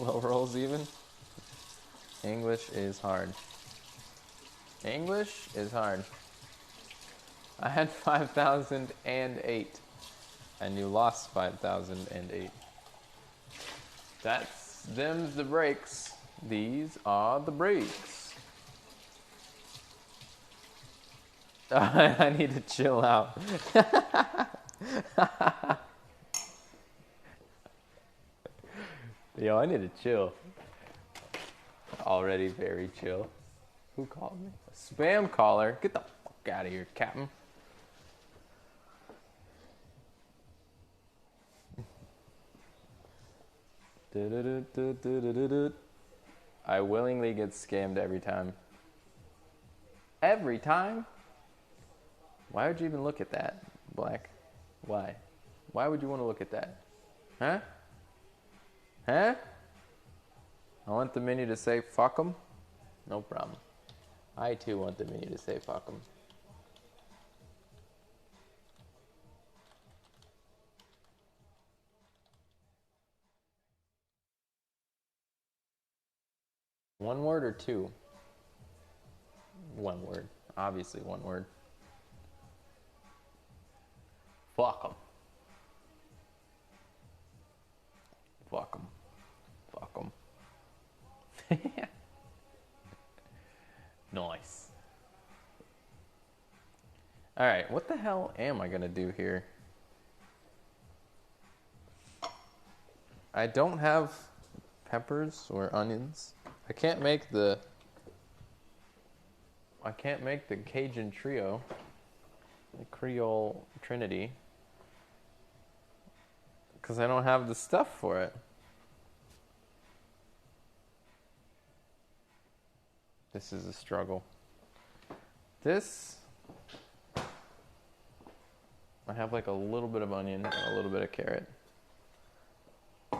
Low rolls even? English is hard. English is hard. I had 5,008. And you lost 5,008. Them's the breaks. These are the breaks. I need to chill out. Yo, I need to chill. Already very chill. Who called me? A spam caller. Get the fuck out of here, Captain. I willingly get scammed every time. Every time? Why would you even look at that, Black? Why? Why would you want to look at that? Huh? Huh? I want the menu to say fuck 'em. No problem. I too want the menu to say fuck 'em. One word or two? One word. Obviously one word. Fuck 'em. Fuck 'em. Fuck 'em. Nice. Alright, what the hell am I gonna do here? I don't have peppers or onions. I can't make the Cajun trio, the Creole Trinity, because I don't have the stuff for it. This is a struggle. This, I have like a little bit of onion and a little bit of carrot.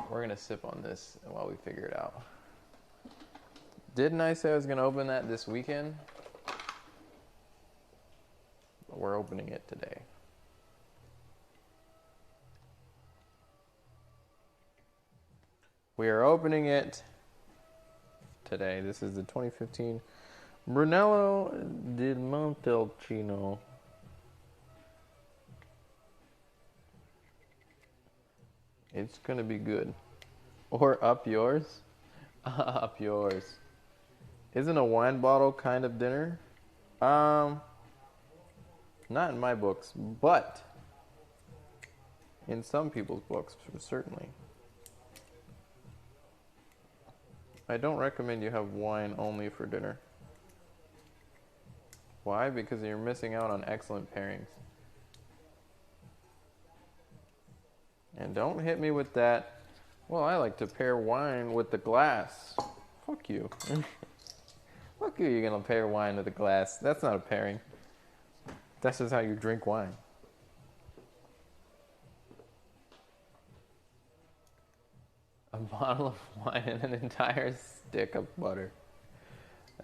We're gonna sip on this while we figure it out. Didn't I say I was gonna open that this weekend? But we're opening it today. We are opening it today. This is the 2015 Brunello di Montalcino. It's gonna be good. Or up yours. Up yours. Isn't a wine bottle kind of dinner? Not in my books, but in some people's books, certainly. I don't recommend you have wine only for dinner. Why? Because you're missing out on excellent pairings. And don't hit me with that, well, I like to pair wine with the glass. Fuck you. Fuck you, you're gonna pair wine with a glass. That's not a pairing. That's just how you drink wine. A bottle of wine and an entire stick of butter.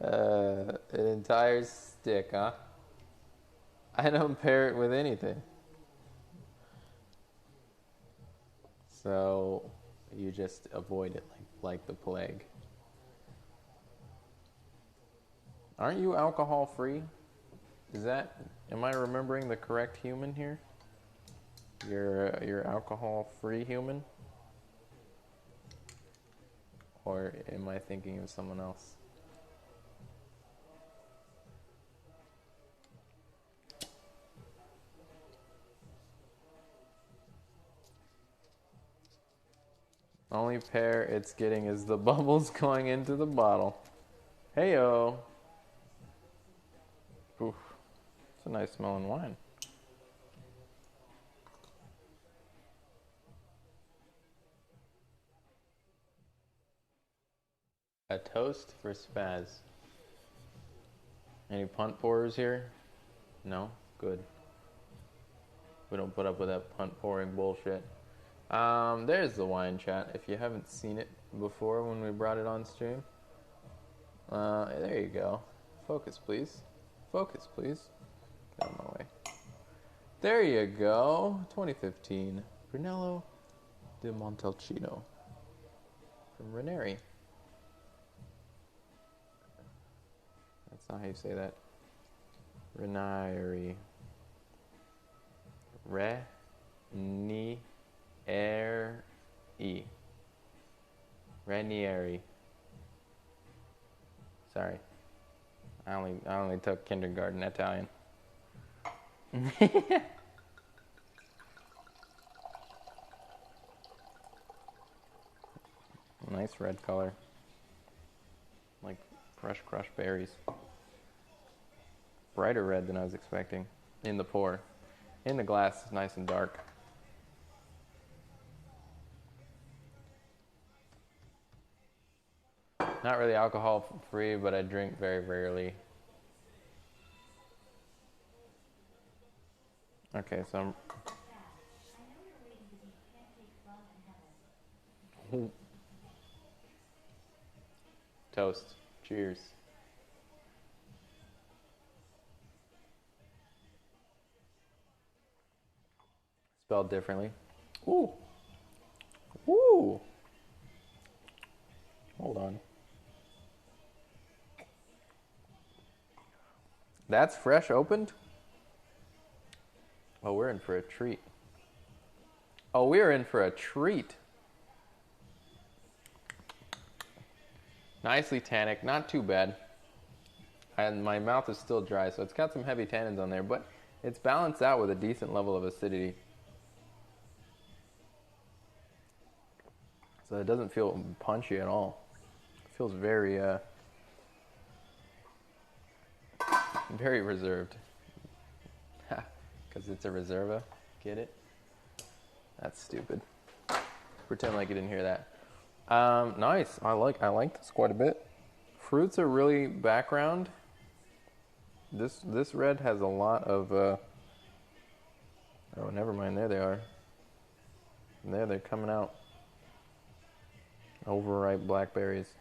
An entire stick, huh? I don't pair it with anything. So you just avoid it like the plague. Aren't you alcohol free? Am I remembering the correct human here? You're alcohol free human? Or am I thinking of someone else? Only pair it's getting is the bubbles going into the bottle. Heyo. Oof. It's a nice smelling wine. A toast for Spaz. Any punt pourers here? No? Good. We don't put up with that punt pouring bullshit. There's the wine chat, if you haven't seen it before when we brought it on stream. There you go. Focus, please. Focus, please. Get out of my way. There you go. 2015. Brunello di Montalcino. from Ranieri. That's not how you say that. Ranieri. Ranieri. Sorry. I only took kindergarten Italian. Nice red color. Like fresh crushed berries. Brighter red than I was expecting in the pour. In the glass, it's nice and dark. Not really alcohol free, but I drink very rarely. Okay, so I'm... Toast. Cheers. Spelled differently. Ooh. Ooh. Hold on. That's fresh opened? Oh, we're in for a treat. Oh, we're in for a treat. Nicely tannic, not too bad. And my mouth is still dry, so it's got some heavy tannins on there, but it's balanced out with a decent level of acidity. So it doesn't feel punchy at all. It feels very, very reserved. Because it's a Reserva. Get it? That's stupid. Pretend like you didn't hear that. Nice. I like this quite a bit. Fruits are really background. This red has a lot of. Oh, never mind. There they are. There they're coming out. Overripe blackberries.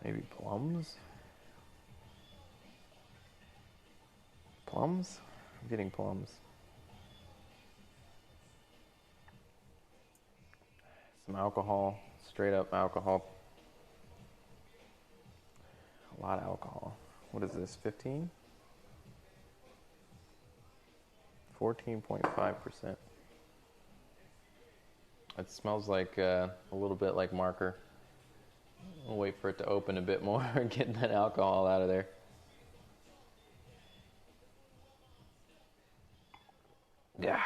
Maybe plums. Plums? I'm getting plums. Some alcohol, straight up alcohol. A lot of alcohol. What is this, 15? 14.5%. It smells like a little bit like marker. I'll wait for it to open a bit more and get that alcohol out of there. Yeah.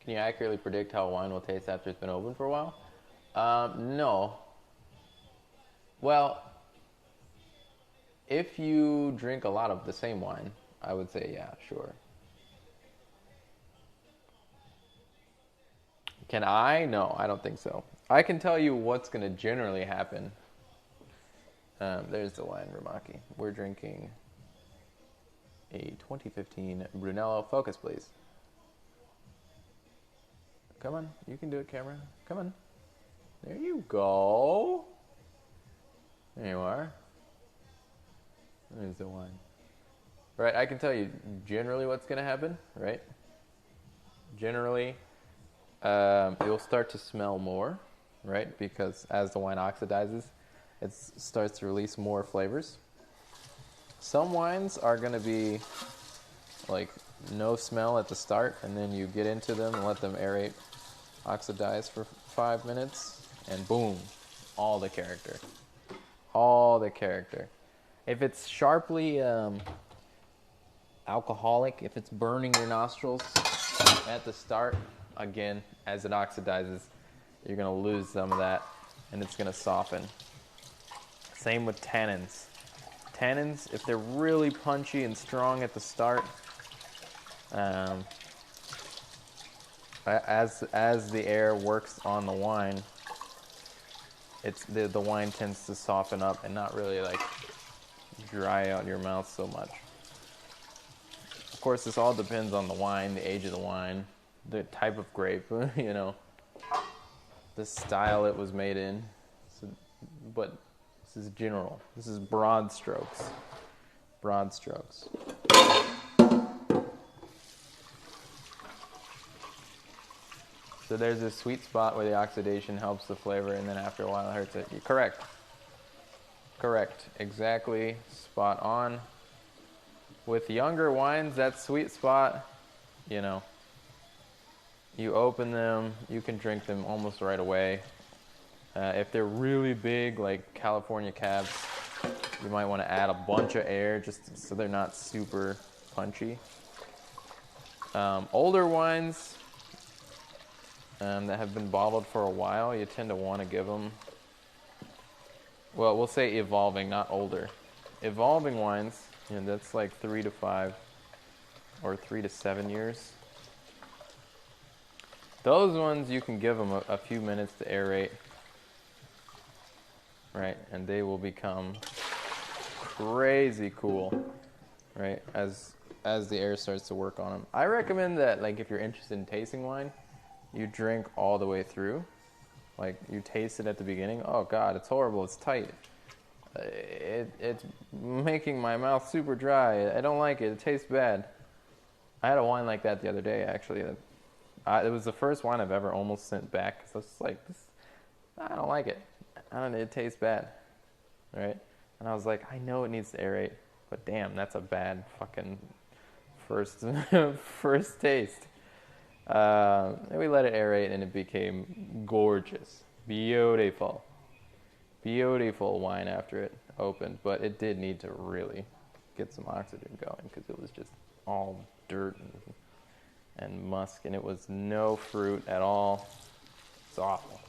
Can you accurately predict how wine will taste after it's been open for a while? No. Well, if you drink a lot of the same wine, I would say yeah, sure. Can I? No, I don't think so. I can tell you what's going to generally happen. There's the wine, Ramaki. We're drinking a 2015 Brunello. Focus, please. Come on, you can do it, camera. Come on. There you go. There you are. There's the wine. Right, I can tell you generally what's going to happen, right? Generally, you'll start to smell more, right? Because as the wine oxidizes, it starts to release more flavors. Some wines are going to be like no smell at the start, and then you get into them and let them aerate, oxidize for 5 minutes, and boom, all the character. All the character. If it's sharply alcoholic, if it's burning your nostrils at the start, again, as it oxidizes, you're going to lose some of that, and it's going to soften. Same with tannins. Tannins, if they're really punchy and strong at the start, as the air works on the wine, it's the wine tends to soften up and not really like dry out your mouth so much. Of course, this all depends on the wine, the age of the wine, the type of grape, you know, the style it was made in. So, but this is general. This is broad strokes. Broad strokes. So there's this sweet spot where the oxidation helps the flavor, and then after a while it hurts it. Correct. Correct. Exactly. Spot on. With younger wines, that sweet spot, you know, you open them, you can drink them almost right away. If they're really big, like California cabs, you might want to add a bunch of air just so they're not super punchy. Older wines that have been bottled for a while, you tend to want to give them, well, we'll say evolving, not older. Evolving wines, you know, that's like 3 to 5 or 3 to 7 years. Those ones you can give them a few minutes to aerate, right? And they will become crazy cool, right? As the air starts to work on them. I recommend that, like, if you're interested in tasting wine, you drink all the way through. Like, you taste it at the beginning. Oh God, it's horrible. It's tight. It's making my mouth super dry. I don't like it. It tastes bad. I had a wine like that the other day, actually. It was the first wine I've ever almost sent back. So it's like, I don't like it. It tastes bad, right? And I was like, I know it needs to aerate, but damn, that's a bad fucking first taste. And we let it aerate, and it became gorgeous, beautiful wine after it opened. But it did need to really get some oxygen going because it was just all dirt and musk, and it was no fruit at all. It's awful.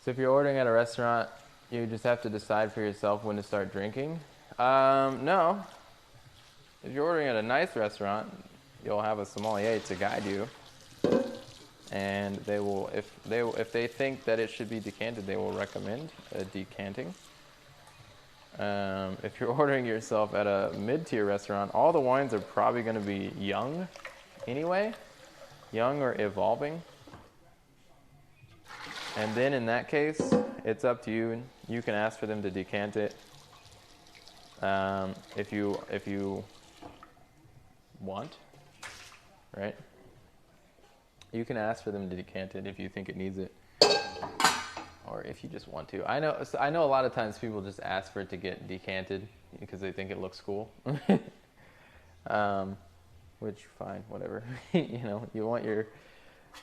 So if you're ordering at a restaurant, you just have to decide for yourself when to start drinking. No. If you're ordering at a nice restaurant, you'll have a sommelier to guide you, and they will, if they think that it should be decanted, they will recommend decanting. If you're ordering yourself at a mid-tier restaurant, all the wines are probably going to be young anyway, young or evolving. And then in that case, it's up to you. You can ask for them to decant it. If you want, right? You can ask for them to decant it if you think it needs it, or if you just want to. I know a lot of times people just ask for it to get decanted because they think it looks cool. Which, fine, whatever. You know, you want your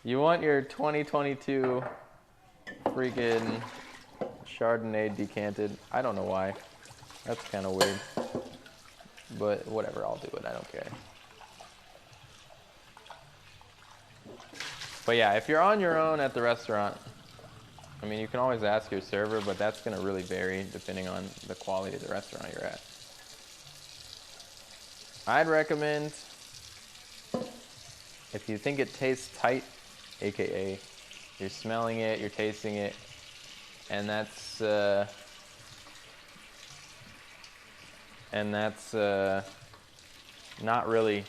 2022 freaking Chardonnay decanted. I don't know why. That's kind of weird. But whatever, I'll do it. I don't care. But yeah, if you're on your own at the restaurant, I mean, you can always ask your server, but that's going to really vary depending on the quality of the restaurant you're at. I'd recommend, if you think it tastes tight, aka you're smelling it, you're tasting it, and that's not really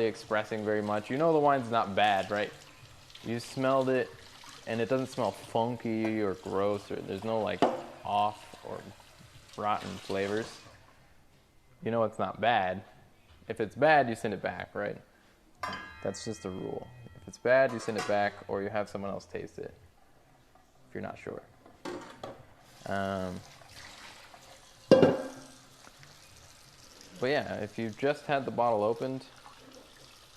expressing very much. You know the wine's not bad, right? You smelled it, and it doesn't smell funky or gross, or there's no like off or rotten flavors. You know it's not bad. If it's bad, you send it back, right? That's just a rule. If it's bad, you send it back, or you have someone else taste it if you're not sure. But yeah, if you've just had the bottle opened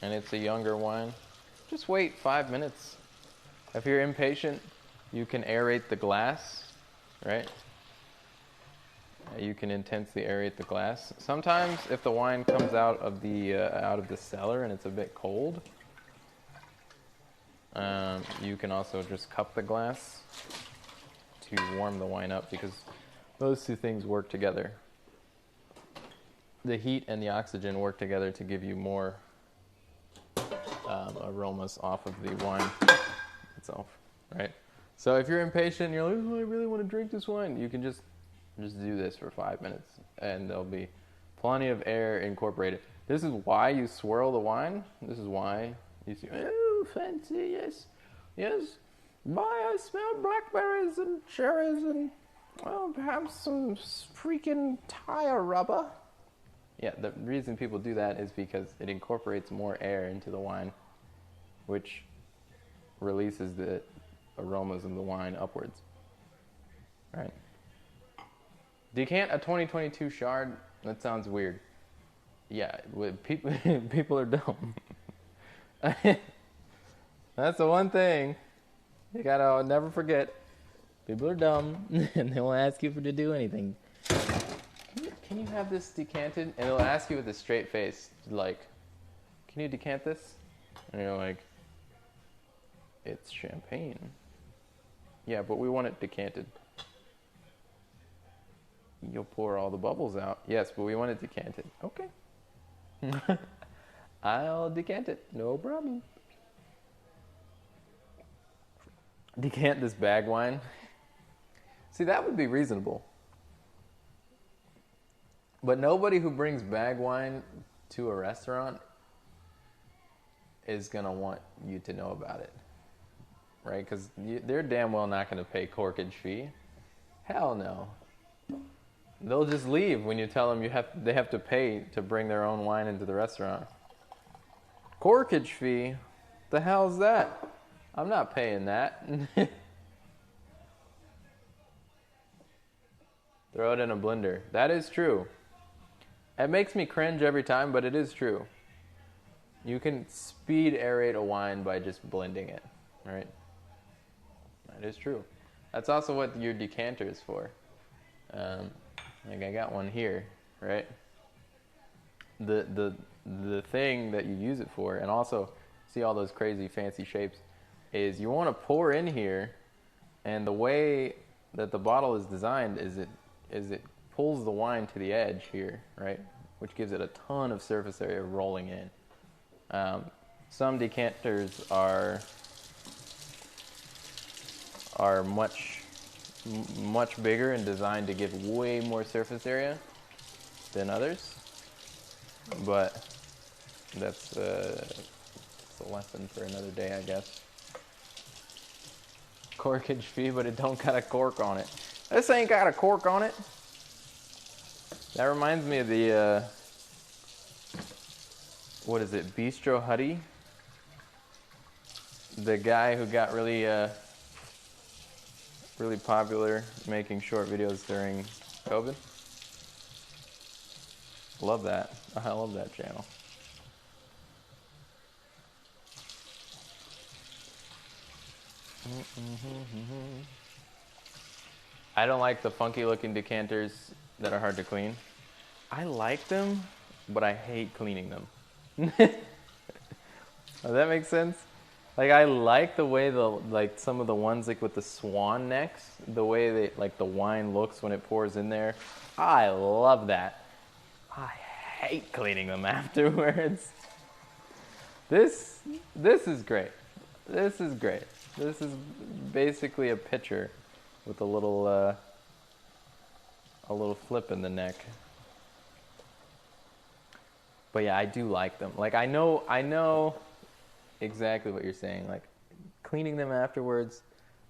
and it's a younger wine, just wait 5 minutes. If you're impatient, you can aerate the glass, right? You can intensely aerate the glass. Sometimes, if the wine comes out of the cellar and it's a bit cold, you can also just cup the glass to warm the wine up, because those two things work together. The heat and the oxygen work together to give you more aromas off of the wine itself, right? So if you're impatient, you're like, oh, I really want to drink this wine, you can just do this for 5 minutes, and there'll be plenty of air incorporated. This is why you swirl the wine. This is why you see, oh, fancy, yes. Why, I smell blackberries and cherries and, well, perhaps some freaking tire rubber. Yeah, the reason people do that is because it incorporates more air into the wine. which releases the aromas of the wine upwards. Right? Decant a 2022 Chard? That sounds weird. Yeah, people, people are dumb. That's the one thing you gotta never forget. People are dumb, and they won't ask you to do anything. Can you have this decanted? And they'll ask you with a straight face, like, can you decant this? And you're like, it's champagne. Yeah, but we want it decanted. You'll pour all the bubbles out. Yes, but we want it decanted. Okay. I'll decant it. No problem. Decant this bag wine. See, that would be reasonable. But nobody who brings bag wine to a restaurant is going to want you to know about it. Right? Because they're damn well not going to pay corkage fee. Hell no. They'll just leave when you tell them they have to pay to bring their own wine into the restaurant. Corkage fee? The hell's that? I'm not paying that. Throw it in a blender. That is true. It makes me cringe every time, but it is true. You can speed aerate a wine by just blending it, right? That is true. That's also what your decanter is for. Like I got one here, right? The thing that you use it for, and also see all those crazy fancy shapes, is you want to pour in here, and the way that the bottle is designed is it pulls the wine to the edge here, right? Which gives it a ton of surface area rolling in. Some decanters are much bigger and designed to give way more surface area than others, but that's a lesson for another day, I guess. Corkage fee, but it don't got a cork on it. This ain't got a cork on it. That reminds me of the what is it, Bistro Huddy? The guy who got really popular making short videos during COVID. Love that. I love that channel. I don't like the funky looking decanters that are hard to clean. I like them, but I hate cleaning them. Does that make sense? Like I like the way some of the ones like with the swan necks, the way the wine looks when it pours in there. I love that. I hate cleaning them afterwards. This is great. This is great. This is basically a pitcher with a little flip in the neck. But yeah, I do like them. Like I know exactly what you're saying. Like cleaning them afterwards,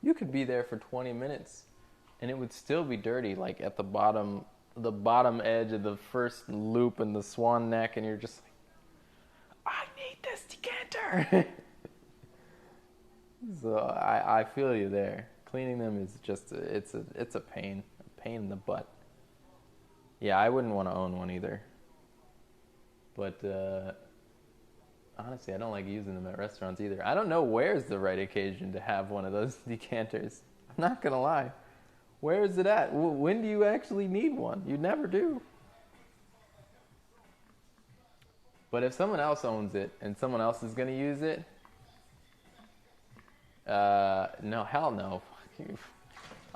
you could be there for 20 minutes and it would still be dirty, like at the bottom edge of the first loop in the swan neck, and you're just like, I need this decanter. So I feel you there. Cleaning them is just it's a pain in the butt. Yeah, I wouldn't want to own one either. But honestly, I don't like using them at restaurants either. I don't know where's the right occasion to have one of those decanters. I'm not gonna lie. Where is it at? When do you actually need one? You never do. But if someone else owns it and someone else is gonna use it, no, hell no.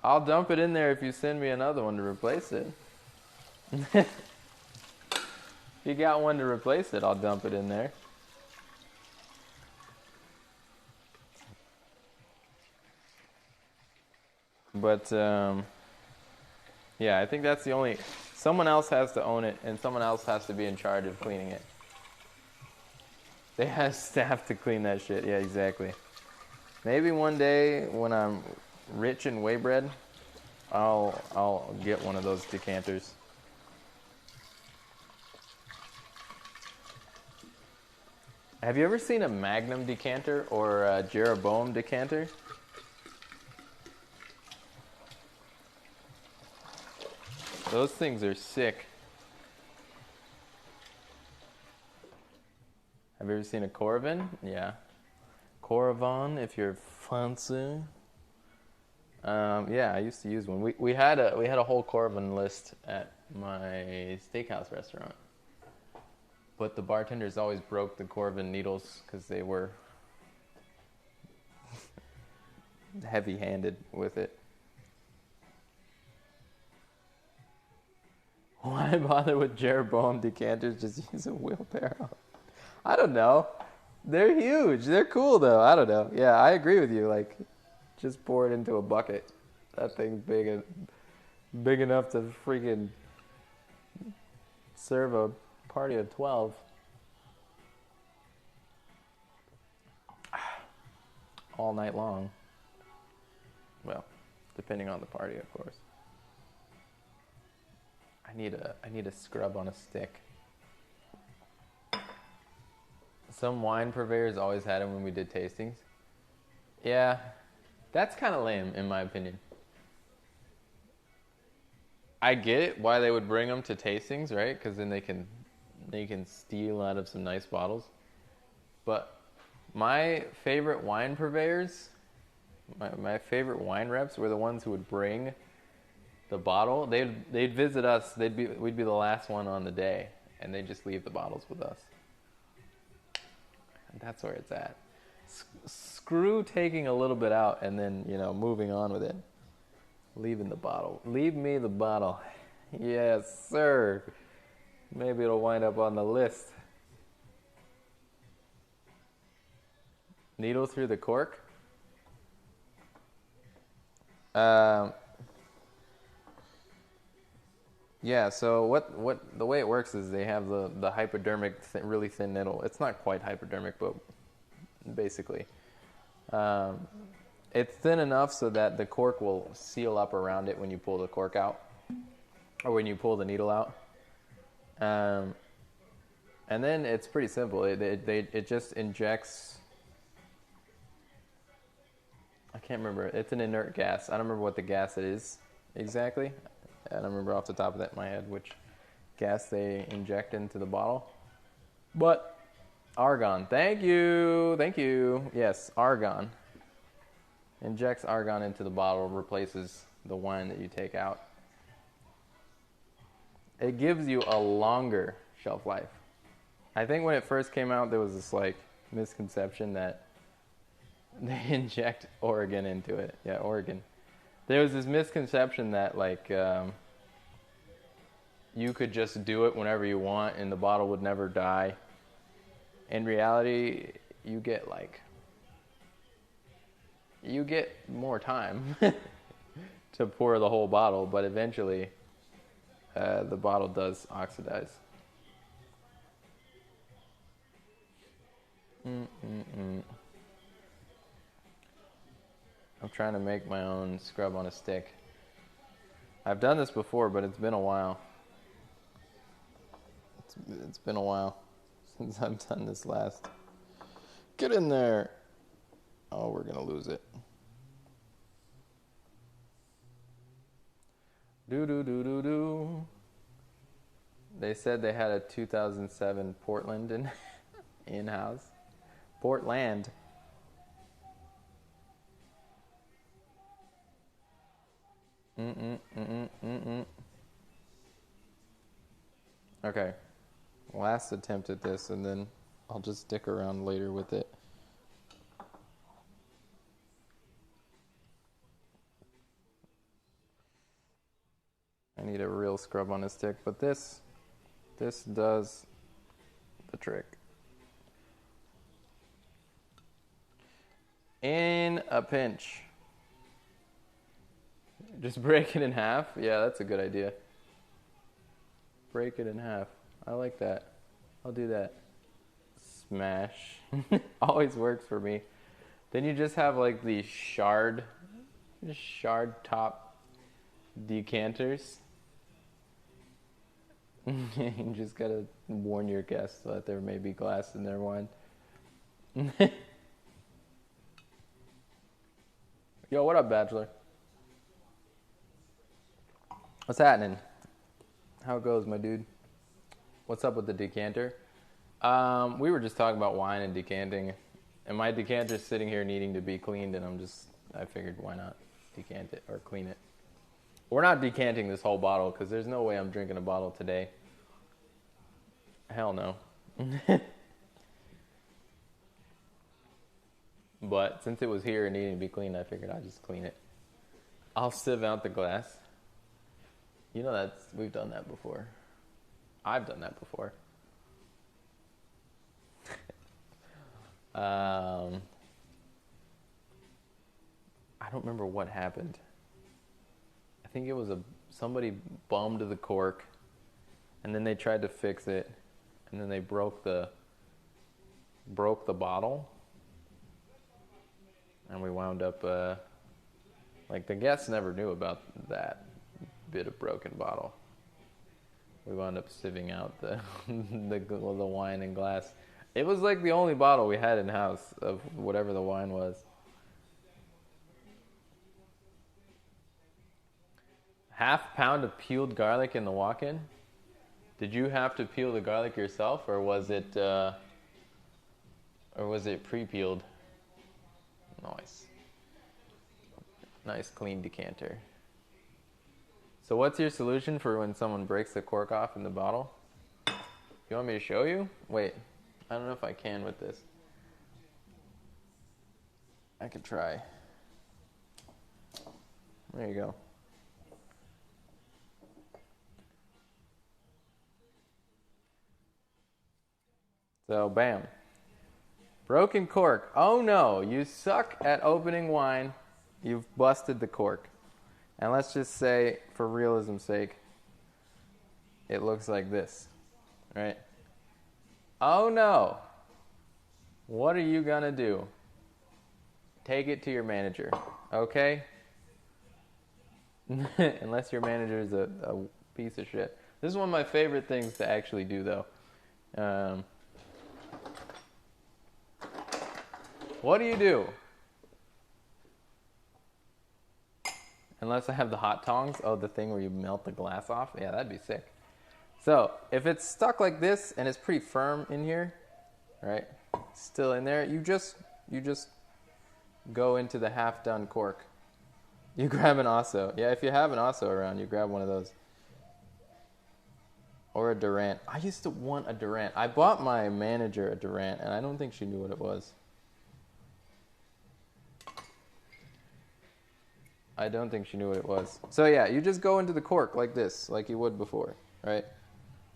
I'll dump it in there if you send me another one to replace it. If you got one to replace it, I'll dump it in there. But, yeah, I think that's the only... Someone else has to own it, and someone else has to be in charge of cleaning it. They have staff to clean that shit. Yeah, exactly. Maybe one day when I'm rich and way bred, I'll get one of those decanters. Have you ever seen a Magnum decanter or a Jeroboam decanter? Those things are sick. Have you ever seen a Coravin? Yeah. Coravin, if you're fancy. Yeah, I used to use one. We had a whole Coravin list at my steakhouse restaurant. But the bartenders always broke the Coravin needles because they were heavy-handed with it. Why bother with Jeroboam decanters? Just use a wheelbarrow. I don't know. They're huge. They're cool though. I don't know. Yeah, I agree with you. Like, just pour it into a bucket. That thing's big enough to freaking serve a party of 12. All night long. Well, depending on the party, of course. I need a scrub on a stick. Some wine purveyors always had them when we did tastings. Yeah, that's kind of lame in my opinion. I get it why they would bring them to tastings, right? Because then they can steal out of some nice bottles. But my favorite wine purveyors, my favorite wine reps were the ones who would bring the bottle. They'd visit us. We'd be the last one on the day, and they'd just leave the bottles with us. And that's where it's at. Screw taking a little bit out and then moving on with it. Leaving the bottle. Leave me the bottle. Yes, sir. Maybe it'll wind up on the list. Needle through the cork. Yeah, so what the way it works is they have the hypodermic, really thin needle. It's not quite hypodermic, but basically. It's thin enough so that the cork will seal up around it when you pull the cork out, or when you pull the needle out. And then it's pretty simple. It just injects. I can't remember. It's an inert gas. I don't remember what the gas it is exactly. I don't remember off the top of my head which gas they inject into the bottle. But argon. Thank you. Yes, argon. Injects argon into the bottle, replaces the wine that you take out. It gives you a longer shelf life. I think when it first came out, there was this misconception that they inject Oregon into it. Yeah, Oregon. There was this misconception that you could just do it whenever you want and the bottle would never die. In reality, you get more time to pour the whole bottle, but eventually the bottle does oxidize. I'm trying to make my own scrub on a stick. I've done this before, but it's been a while. It's been a while since I've done this last. Get in there. Oh, we're going to lose it. Do. They said they had a 2007 Portland in-house. Portland. Okay. Last attempt at this, and then I'll just stick around later with it. I need a real scrub on a stick, but this does the trick. In a pinch. Just break it in half? Yeah, that's a good idea. Break it in half. I like that. I'll do that. Smash. Always works for me. Then you just have the shard top decanters. You just gotta warn your guests that there may be glass in their wine. Yo, what up, Bachelor? What's happening? How it goes, my dude? What's up with the decanter? We were just talking about wine and decanting, and my decanter's sitting here needing to be cleaned, and I figured why not decant it or clean it. We're not decanting this whole bottle because there's no way I'm drinking a bottle today. Hell no. But since it was here and needing to be cleaned, I figured I'd just clean it. I'll sieve out the glass. You know we've done that before. I've done that before. I don't remember what happened. I think it was somebody bummed the cork, and then they tried to fix it, and then they broke the bottle, and we wound up like the guests never knew about that bit of broken bottle. We wound up sieving out the wine and glass. It was like the only bottle we had in house of whatever the wine was. Half pound of peeled garlic in the walk-in. Did you have to peel the garlic yourself, or was it pre-peeled? Nice clean decanter. So what's your solution for when someone breaks the cork off in the bottle? You want me to show you? Wait, I don't know if I can with this. I could try. There you go. So, bam. Broken cork. Oh no, you suck at opening wine. You've busted the cork. And let's just say, for realism's sake, it looks like this, right? Oh no. What are you gonna do? Take it to your manager, okay? Unless your manager is a piece of shit. This is one of my favorite things to actually do, though. What do you do? Unless I have the hot tongs. Oh, the thing where you melt the glass off? Yeah, that'd be sick. So, if it's stuck like this and it's pretty firm in here, right? Still in there, you just go into the half-done cork. You grab an Osso. Yeah, if you have an Osso around, you grab one of those. Or a Durant. I used to want a Durant. I bought my manager a Durant, and I don't think she knew what it was. I don't think she knew what it was. So yeah, you just go into the cork like this, like you would before, right?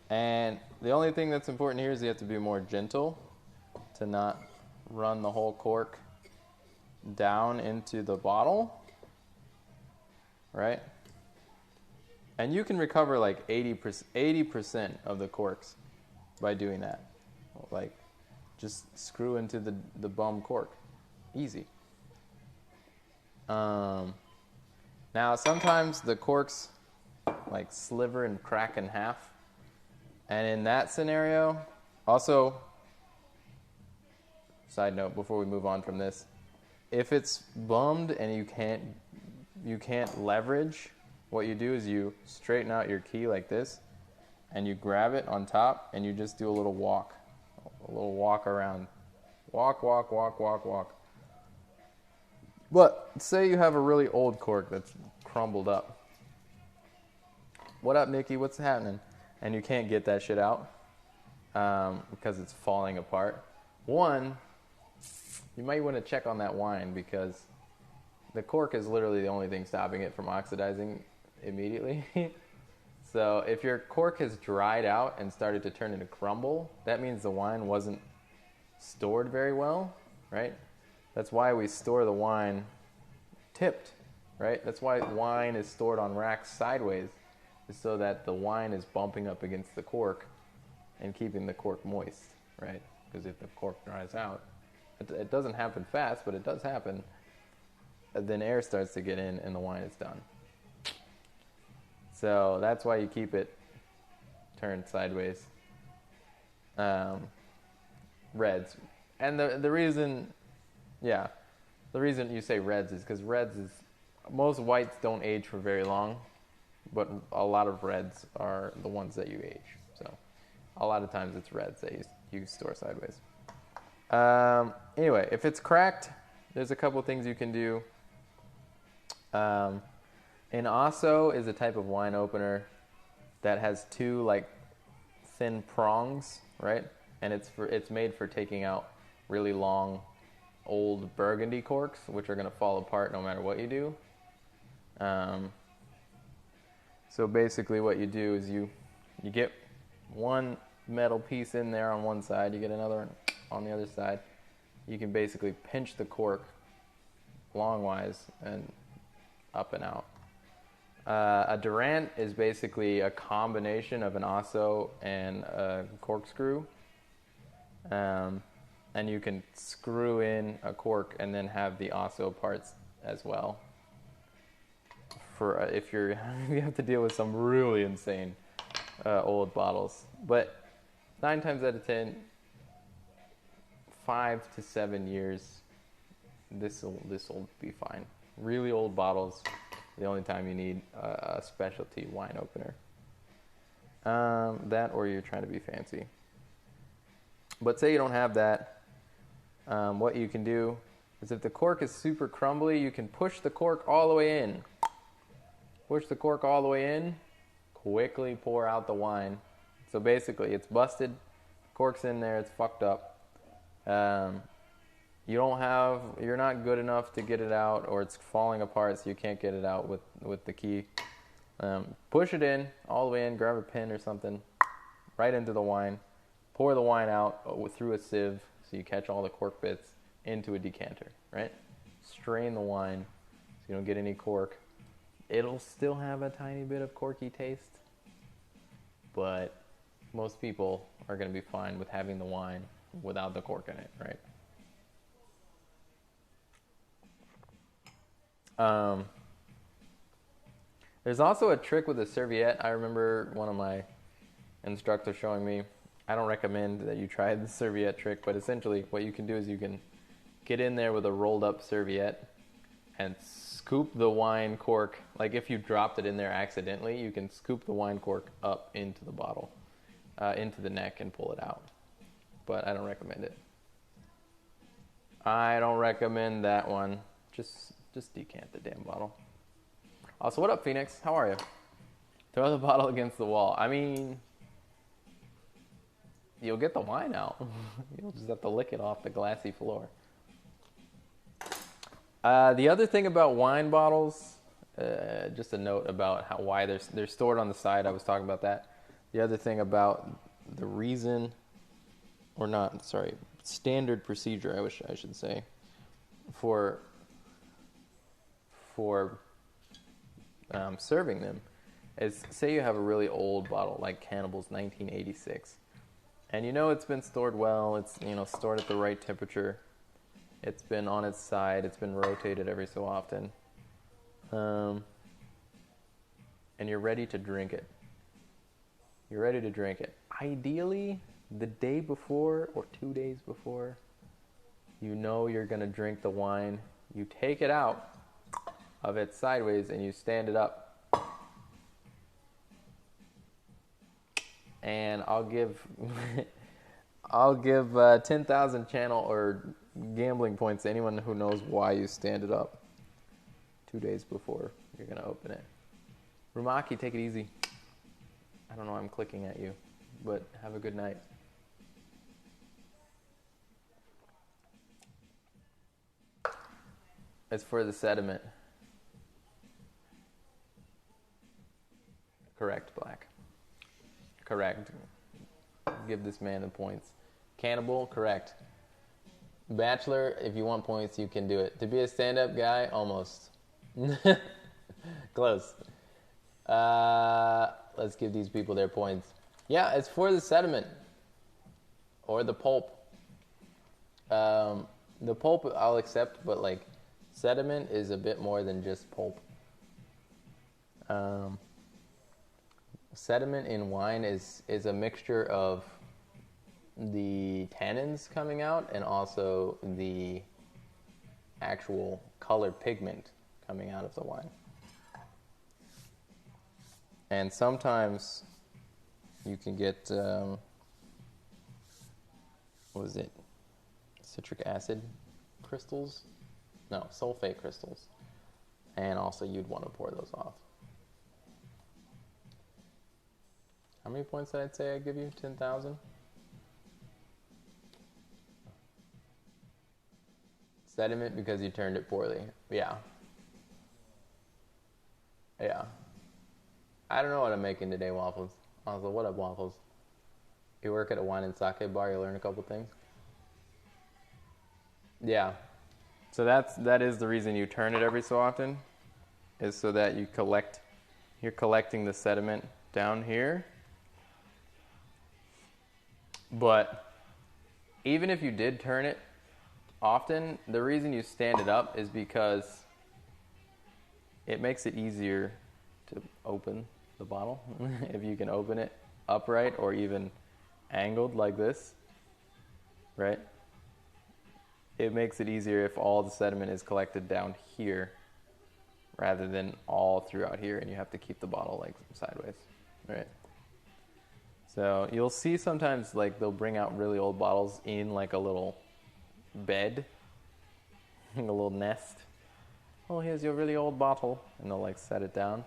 And the only thing that's important here is you have to be more gentle to not run the whole cork down into the bottle, right? And you can recover like 80% of the corks by doing that. Like, just screw into the bum cork. Easy. Now, sometimes the corks like sliver and crack in half. And in that scenario, also, side note before we move on from this, if it's bummed and you can't leverage, what you do is you straighten out your key like this, and you grab it on top, and you just do a little walk around. Walk, walk, walk, walk, walk. But say you have a really old cork that's crumbled up. What up, Nikki? What's happening? And you can't get that shit out because it's falling apart. One, you might want to check on that wine because the cork is literally the only thing stopping it from oxidizing immediately. So if your cork has dried out and started to turn into crumble, that means the wine wasn't stored very well, right? That's why we store the wine tipped, right? That's why wine is stored on racks sideways, is so that the wine is bumping up against the cork and keeping the cork moist, right? Because if the cork dries out, it doesn't happen fast, but it does happen. Then air starts to get in and the wine is done. So that's why you keep it turned sideways. Reds. And the reason, yeah, the reason you say reds is because most whites don't age for very long, but a lot of reds are the ones that you age. So a lot of times it's reds that you store sideways. Anyway, if it's cracked, there's a couple things you can do. An asso is a type of wine opener that has two like thin prongs, right? And it's made for taking out really long old Burgundy corks, which are going to fall apart no matter what you do. So basically what you do is you get one metal piece in there on one side, you get another one on the other side. You can basically pinch the cork longwise and up and out. A Durant is basically a combination of an asso and a corkscrew. And you can screw in a cork and then have the asso parts as well. For if you have to deal with some really insane old bottles. But 9 times out of 10, 5 to 7 years, this will be fine. Really old bottles, the only time you need a specialty wine opener. That or you're trying to be fancy. But say you don't have that, what you can do is if the cork is super crumbly, you can push the cork all the way in. Push the cork all the way in, quickly pour out the wine. So basically it's busted, cork's in there, it's fucked up. You're not good enough to get it out, or it's falling apart so you can't get it out with the key. Push it in, all the way in, grab a pin or something, right into the wine. Pour the wine out through a sieve so you catch all the cork bits into a decanter, right? Strain the wine so you don't get any cork. It'll still have a tiny bit of corky taste, but most people are going to be fine with having the wine without the cork in it, right? There's also a trick with a serviette. I remember one of my instructors showing me. I don't recommend that you try the serviette trick, but essentially what you can do is you can get in there with a rolled up serviette and scoop the wine cork. Like if you dropped it in there accidentally, you can scoop the wine cork up into the bottle, into the neck and pull it out. But I don't recommend it. I don't recommend that one. Just decant the damn bottle. Also, what up, Phoenix? How are you? Throw the bottle against the wall. I mean, you'll get the wine out. You'll just have to lick it off the glassy floor. The other thing about wine bottles, just a note about why they're stored on the side. I was talking about that. The other thing about the reason, or not, sorry, standard procedure, I should say, for serving them is, say you have a really old bottle like Cannibal's 1986, and you know it's been stored well, it's stored at the right temperature, it's been on its side, it's been rotated every so often, and you're ready to drink it. You're ready to drink it. Ideally, the day before or 2 days before, you know you're going to drink the wine, you take it out of it sideways and you stand it up. And I'll give 10,000 channel or gambling points to anyone who knows why you stand it up 2 days before you're going to open it. Rumaki, take it easy. I don't know why I'm clicking at you, but have a good night. It's for the sediment. Correct, Black. Correct. Give this man the points. Cannibal, correct. Bachelor, if you want points, you can do it. To be a stand-up guy, almost. Close. Let's give these people their points. Yeah, it's for the sediment. Or the pulp. The pulp I'll accept, but like sediment is a bit more than just pulp. Sediment in wine is a mixture of the tannins coming out and also the actual color pigment coming out of the wine. And sometimes you can get, what is it? Citric acid crystals? No, sulfate crystals. And also you'd want to pour those off. How many points did I say I'd give you? 10,000? Sediment because you turned it poorly. Yeah. Yeah. I don't know what I'm making today, Waffles. Also, what up, Waffles? You work at a wine and sake bar, you learn a couple things. Yeah. So that is the reason you turn it every so often, is so that you're collecting the sediment down here. But even if you did turn it often, the reason you stand it up is because it makes it easier to open the bottle. If you can open it upright or even angled like this, right? It makes it easier if all the sediment is collected down here rather than all throughout here, and you have to keep the bottle like sideways, right? So you'll see sometimes like they'll bring out really old bottles in like a little bed, a little nest. Oh, here's your really old bottle, and they'll like set it down,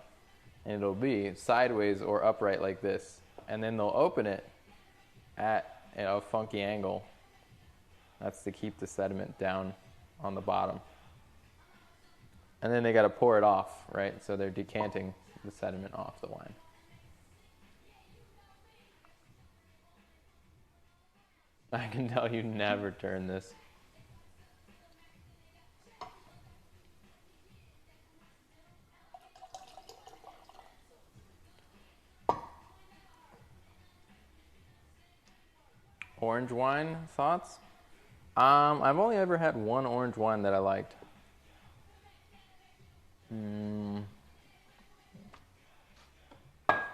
and it'll be sideways or upright like this, and then they'll open it at a funky angle. That's to keep the sediment down on the bottom. And then they got to pour it off, right? So they're decanting the sediment off the wine. I can tell you never turn this. Orange wine thoughts? I've only ever had one orange wine that I liked.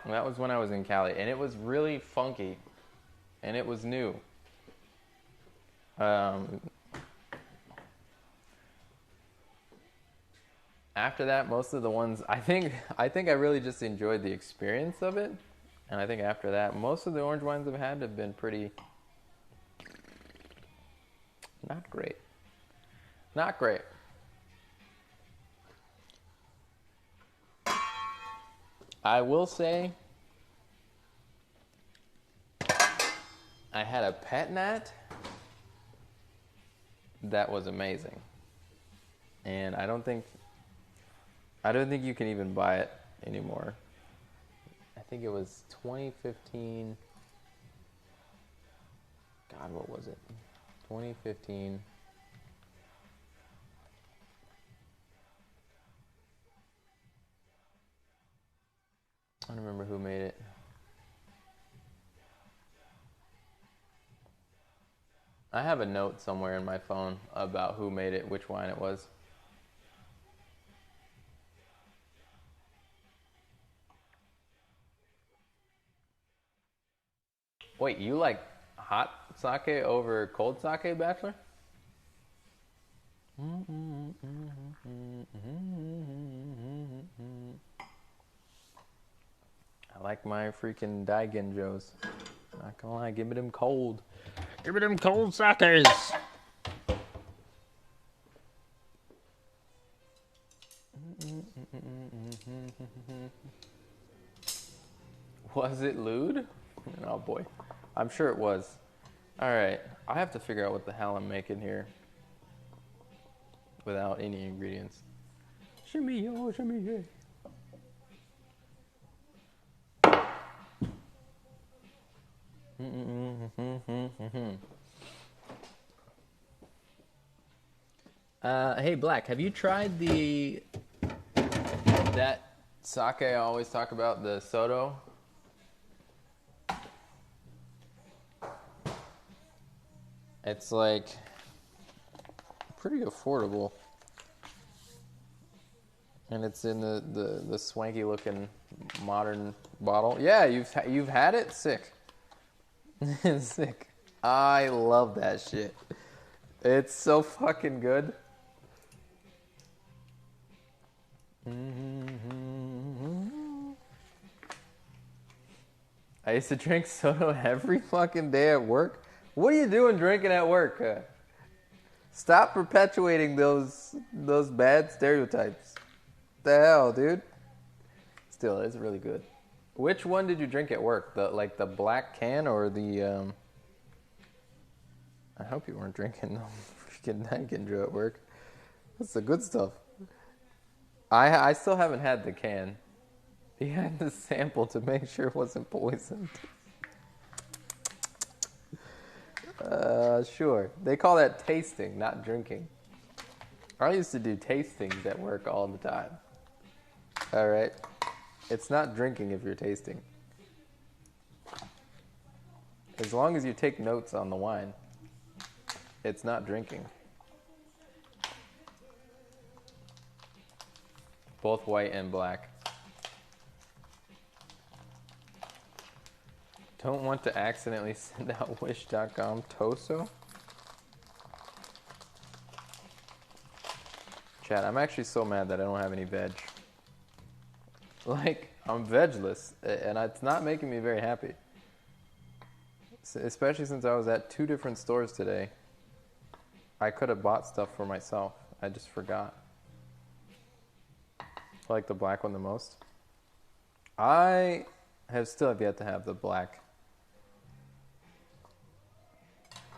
That was when I was in Cali, and it was really funky, and it was new. After that, most of the ones, I think I really just enjoyed the experience of it, and I think after that, most of the orange wines I've had have been pretty not great. Not great. I will say I had a pet nat that was amazing. And I don't think you can even buy it anymore. I think it was 2015. God, what was it? 2015. I don't remember who made it. I have a note somewhere in my phone about who made it, which wine it was. Wait, you like hot sake over cold sake, Bachelor? I like my freaking Daigenjos. Not gonna lie, give me them cold. Give me them cold sakes. Was it lewd? Oh boy. I'm sure it was. Alright, I have to figure out what the hell I'm making here without any ingredients. Shimmy yo, shimmy hey. Hey Black, have you tried that sake I always talk about, the Soto? It's like pretty affordable, and it's in the swanky looking modern bottle. Yeah, you've had it? Sick. Sick. I love that shit. It's so fucking good. I used to drink soda every fucking day at work. What are you doing drinking at work? Stop perpetuating those bad stereotypes. The hell, dude? Still, it's really good. Which one did you drink at work? The black can or the I hope you weren't drinking no freaking Decanter at work. That's the good stuff. I still haven't had the can. You had to sample to make sure it wasn't poisoned. Sure. They call that tasting, not drinking. I used to do tastings at work all the time. All right. It's not drinking if you're tasting. As long as you take notes on the wine, it's not drinking. Both white and black. Don't want to accidentally send out wish.com Toso. Chat, I'm actually so mad that I don't have any veg. Like, I'm vegless, and it's not making me very happy. Especially since I was at 2 different stores today. I could have bought stuff for myself. I just forgot. I like the black one the most. I still have yet to have the black,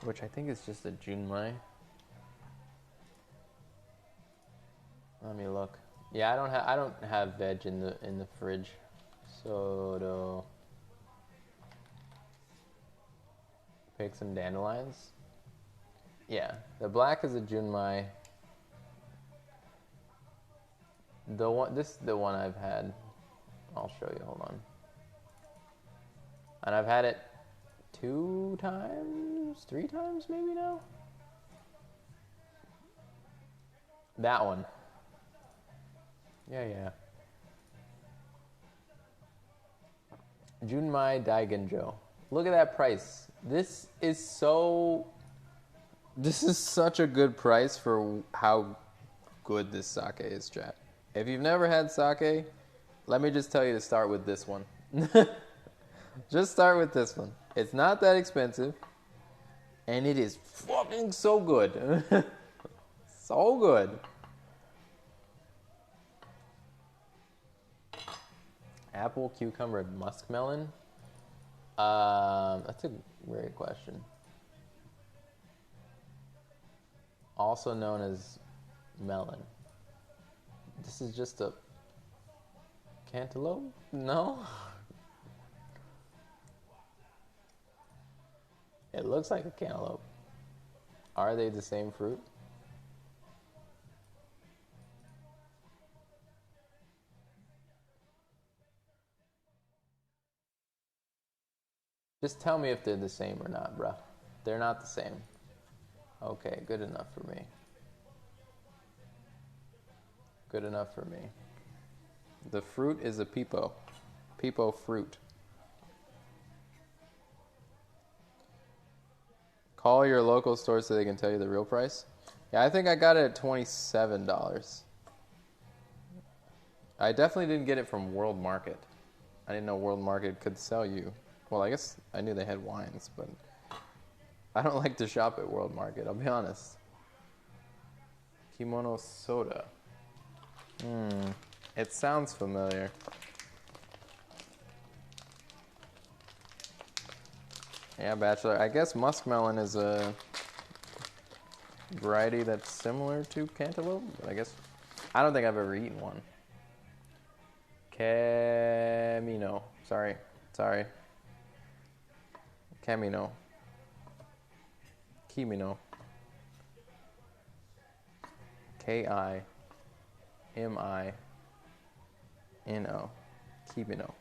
which I think is just a Junmai. Let me look. Yeah, I don't have veg in the fridge. So pick some dandelions. Yeah, the black is a Junmai. This is the one I've had. I'll show you. Hold on. And I've had it 2 times, 3 times maybe now. That one. Yeah. Junmai Daigenjo. Look at that price. This is such a good price for how good this sake is, chat. If you've never had sake, let me just tell you to start with this one. Just start with this one. It's not that expensive, and it is fucking so good. So good. Apple, cucumber, and muskmelon. That's a great question. Also known as melon. This is just a cantaloupe? No? It looks like a cantaloupe. Are they the same fruit? Just tell me if they're the same or not, bruh. They're not the same. Okay, good enough for me. Good enough for me. The fruit is a peepo. Peepo fruit. Call your local store so they can tell you the real price. Yeah, I think I got it at $27. I definitely didn't get it from World Market. I didn't know World Market could sell you. Well, I guess I knew they had wines, but I don't like to shop at World Market, I'll be honest. Kimono soda. It sounds familiar. Yeah, Bachelor. I guess muskmelon is a variety that's similar to cantaloupe, but I guess I don't think I've ever eaten one. Camino. Sorry. Camino. Kimino. K-I-M-I-N-O. Kimino.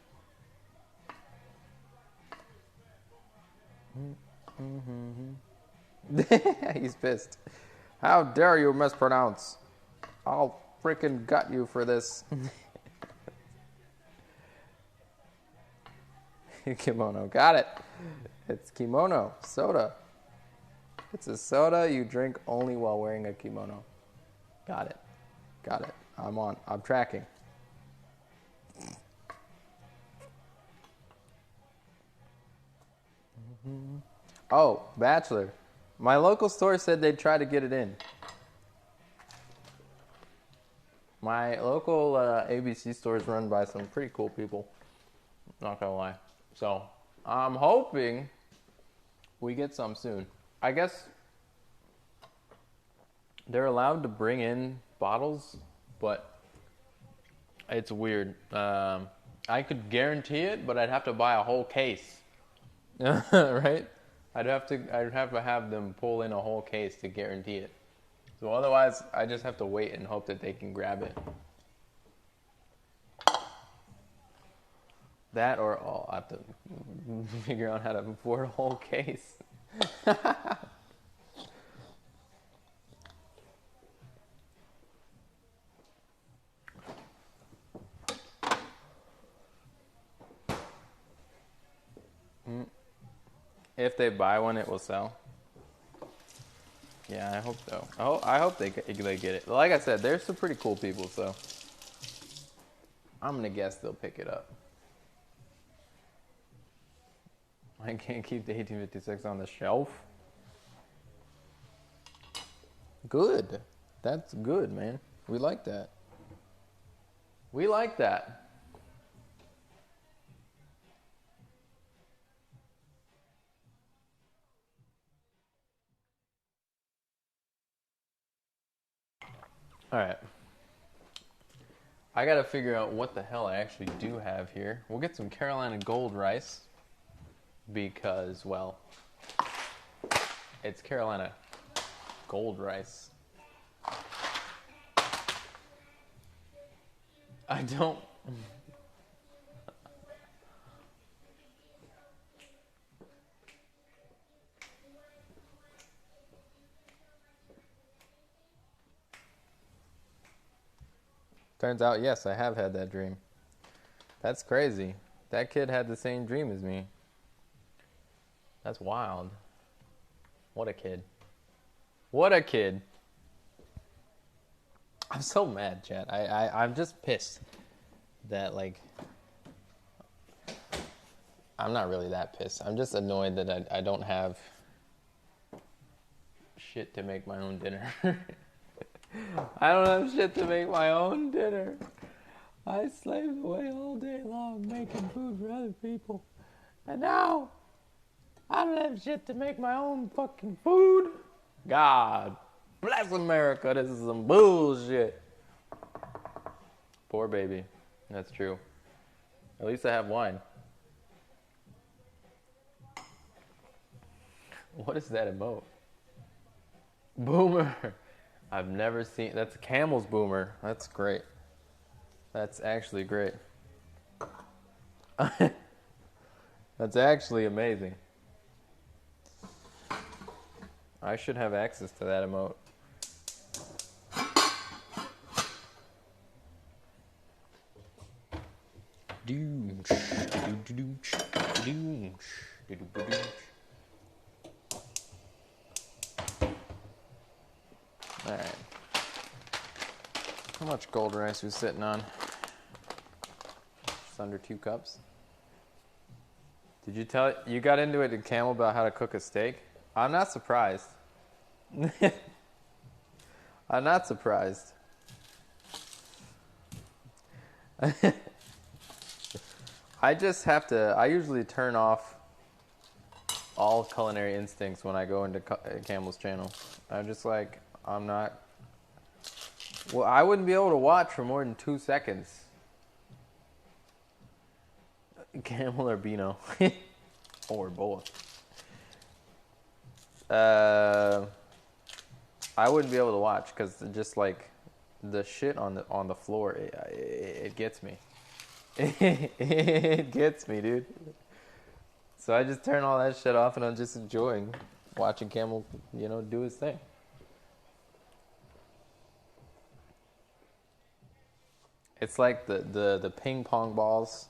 He's pissed. How dare you mispronounce? I'll freaking gut you for this. Kimono. Got it. It's kimono soda. It's a soda you drink only while wearing a kimono. Got it. Got it. I'm tracking. Oh, Bachelor. My local store said they'd try to get it in. My local ABC store is run by some pretty cool people. Not gonna lie. So, I'm hoping we get some soon. I guess they're allowed to bring in bottles, but it's weird. I could guarantee it, but I'd have to buy a whole case. Right? I'd have to have them pull in a whole case to guarantee it. So otherwise, I just have to wait and hope that they can grab it. That or I'll have to figure out how to afford a whole case. If they buy one, it will sell. Yeah, I hope so. I hope they get it. Like I said, there's some pretty cool people, so I'm gonna guess they'll pick it up. I can't keep the 1856 on the shelf. Good. That's good, man. We like that. We like that. All right. I gotta figure out what the hell I actually do have here. We'll get some Carolina Gold rice because, well, it's Carolina Gold rice. I don't... Turns out, yes, I have had that dream. That's crazy. That kid had the same dream as me. That's wild. What a kid. What a kid. I'm so mad, chat. I'm just pissed that, like... I'm not really that pissed. I'm just annoyed that I don't have shit to make my own dinner. I don't have shit to make my own dinner. I slaved away all day long making food for other people. And now, I don't have shit to make my own fucking food. God bless America. This is some bullshit. Poor baby. That's true. At least I have wine. What is that emote? Boomer. I've never seen... That's Camel's Boomer. That's great. That's actually great. That's actually amazing. I should have access to that emote. Alright. How much gold rice was sitting on? Just under 2 cups. Did you tell... You got into it in Camel about how to cook a steak? I'm not surprised. I'm not surprised. I just have to... I usually turn off all culinary instincts when I go into Camel's channel. I'm just like... I'm not... Well, I wouldn't be able to watch for more than 2 seconds. Camel or Beano. Or both. I wouldn't be able to watch because just like the shit on the floor, it gets me. It gets me, dude. So I just turn all that shit off and I'm just enjoying watching Camel, do his thing. It's like the ping pong balls.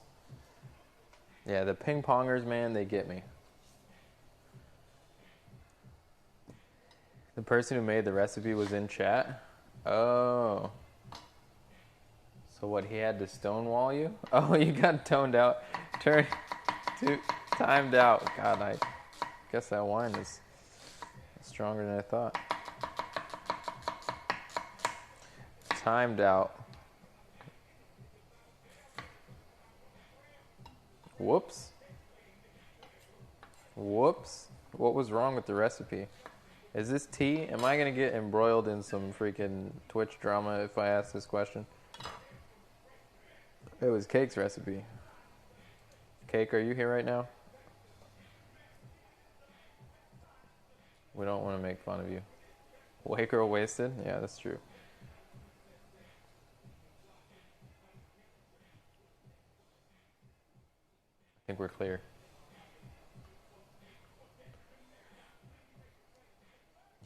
Yeah, the ping pongers, man, they get me. The person who made the recipe was in chat? Oh. So what, he had to stonewall you? Oh, you got toned out. Timed out. God, I guess that wine is stronger than I thought. Timed out. Whoops. Whoops. What was wrong with the recipe? Is this tea? Am I going to get embroiled in some freaking Twitch drama if I ask this question? It was Cake's recipe. Cake, are you here right now? We don't want to make fun of you. White girl wasted? Yeah, that's true. I think we're clear.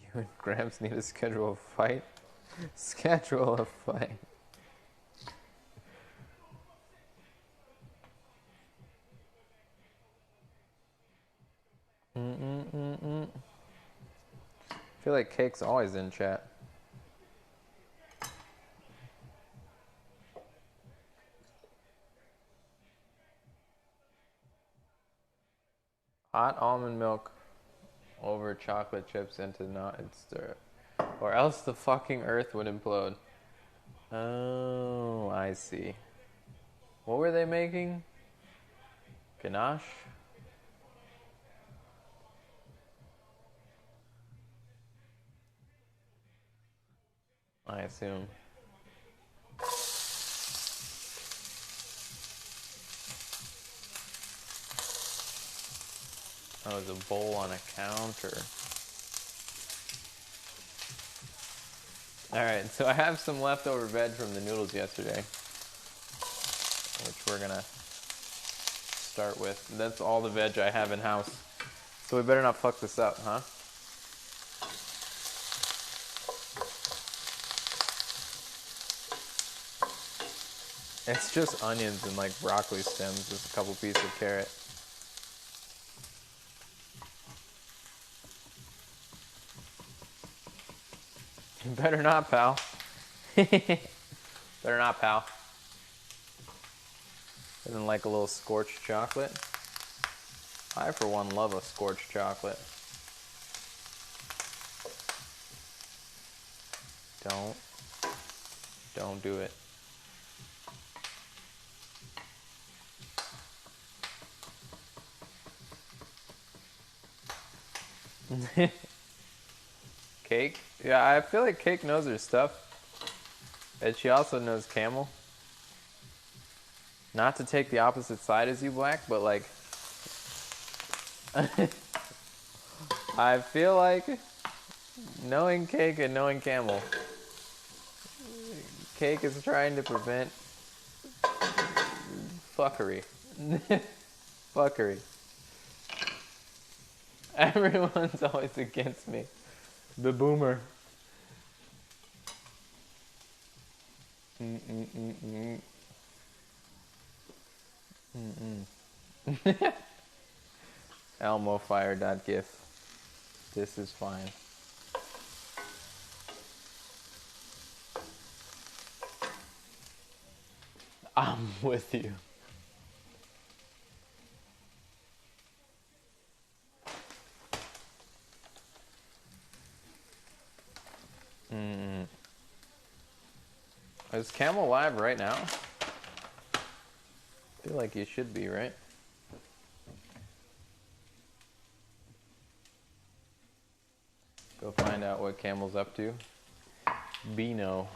You and Gramps need to schedule a fight? Schedule a fight. I feel like Cake's always in chat. Hot almond milk over chocolate chips into not stir, or else the fucking earth would implode. Oh, I see. What were they making? Ganache? I assume. Oh, it was a bowl on a counter. Alright, so I have some leftover veg from the noodles yesterday, which we're gonna start with. That's all the veg I have in house. So we better not fuck this up, huh? It's just onions and like broccoli stems, just a couple pieces of carrot. You better not, pal. Better not, pal. Doesn't like a little scorched chocolate. I, for one, love a scorched chocolate. Don't do it. Cake? Yeah, I feel like Cake knows her stuff. And she also knows camel. Not to take the opposite side as you, Black, but like... I feel like knowing Cake and knowing camel, Cake is trying to prevent fuckery. Fuckery. Everyone's always against me. The boomer. Elmofire.gif. This is fine. I'm with you. Is Camel live right now? I feel like you should be, right? Go find out what Camel's up to. Beano.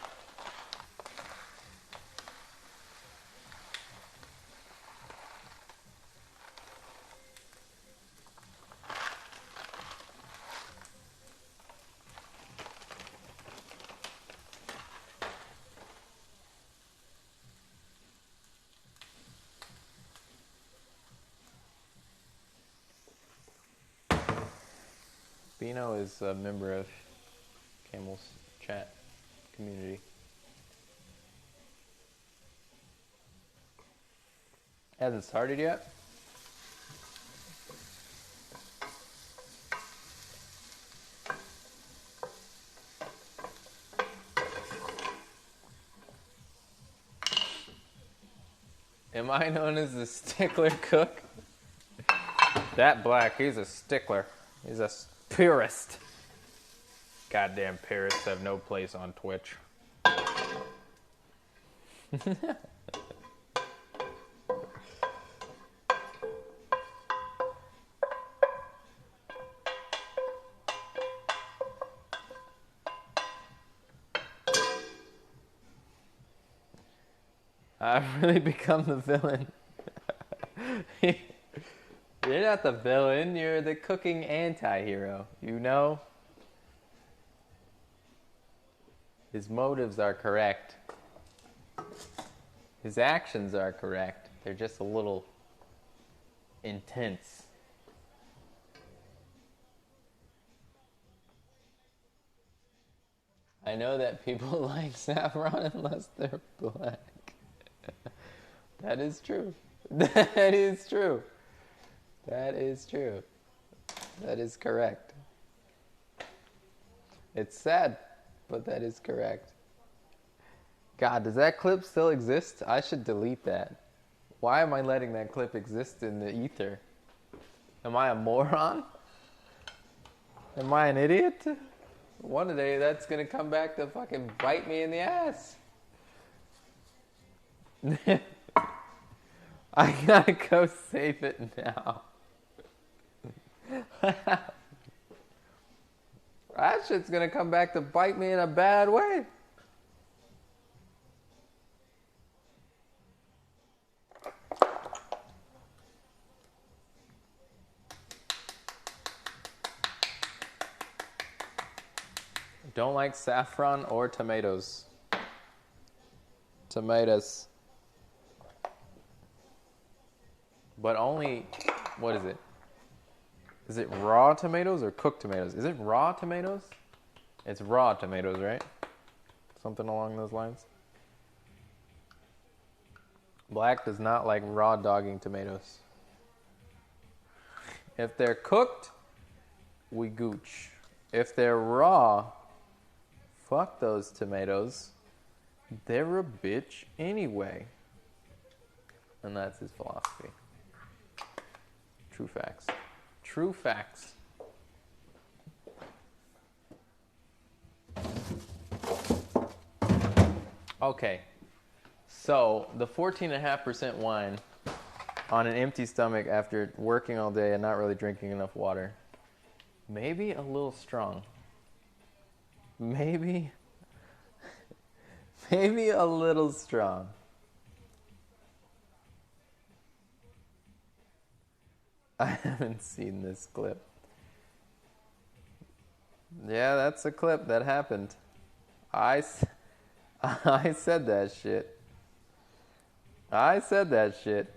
Beano is a member of Camel's chat community. Hasn't started yet? Am I known as the stickler cook? That black, he's a stickler. He's a purist. Goddamn purists have no place on Twitch. I've really become the villain. You're not the villain, you're the cooking anti-hero, you know? His motives are correct. His actions are correct. They're just a little intense. I know that people like saffron unless they're black. That is true. That is true. That is true. That is correct. It's sad, but that is correct. God, does that clip still exist? I should delete that. Why am I letting that clip exist in the ether? Am I a moron? Am I an idiot? One day that's gonna come back to fucking bite me in the ass. I gotta go save it now. That shit's gonna come back to bite me in a bad way. Don't like saffron or tomatoes. Tomatoes. But only, what is it? Is it raw tomatoes or cooked tomatoes? Is it raw tomatoes? It's raw tomatoes, right? Something along those lines. Black does not like raw dogging tomatoes. If they're cooked, we gooch. If they're raw, fuck those tomatoes. They're a bitch anyway. And that's his philosophy. True facts. True facts. Okay. So, the 14.5% wine on an empty stomach after working all day and not really drinking enough water. Maybe a little strong. Maybe a little strong. I haven't seen this clip. Yeah, that's a clip that happened. I said that shit. I said that shit.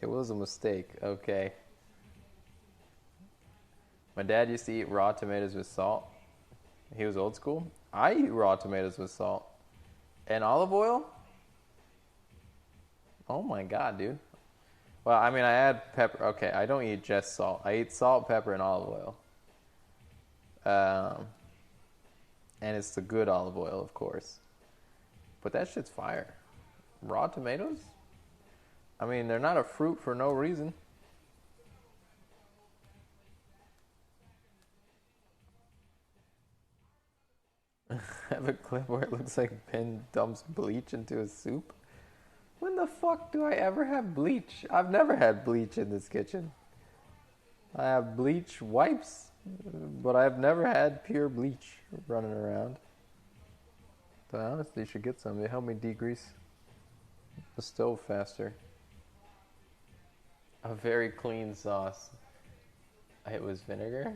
It was a mistake, okay. My dad used to eat raw tomatoes with salt. He was old school. I eat raw tomatoes with salt. And olive oil? Oh my god, dude. Well, I mean, I add pepper. Okay, I don't eat just salt. I eat salt, pepper, and olive oil. And it's the good olive oil, of course. But that shit's fire. Raw tomatoes? I mean, they're not a fruit for no reason. I have a clip where it looks like Ben dumps bleach into a soup. When the fuck do I ever have bleach? I've never had bleach in this kitchen. I have bleach wipes, but I've never had pure bleach running around. But I honestly should get some. They help me degrease the stove faster. A very clean sauce. It was vinegar?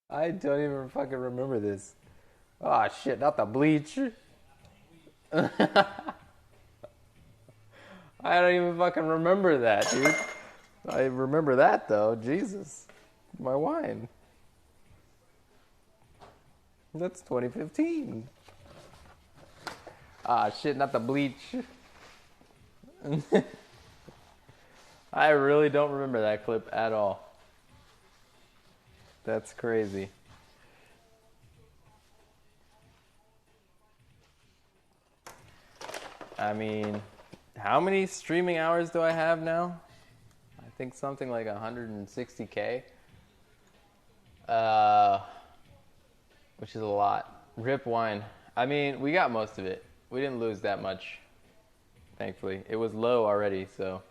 I don't even fucking remember this. Oh shit, not the bleach. I don't even fucking remember that, dude. I remember that though. Jesus. My wine. That's 2015. Ah shit, not the bleach. I really don't remember that clip at all. That's crazy. I mean, how many streaming hours do I have now? I think something like 160K. Which is a lot. Rip wine. I mean, we got most of it. We didn't lose that much, thankfully. It was low already, so.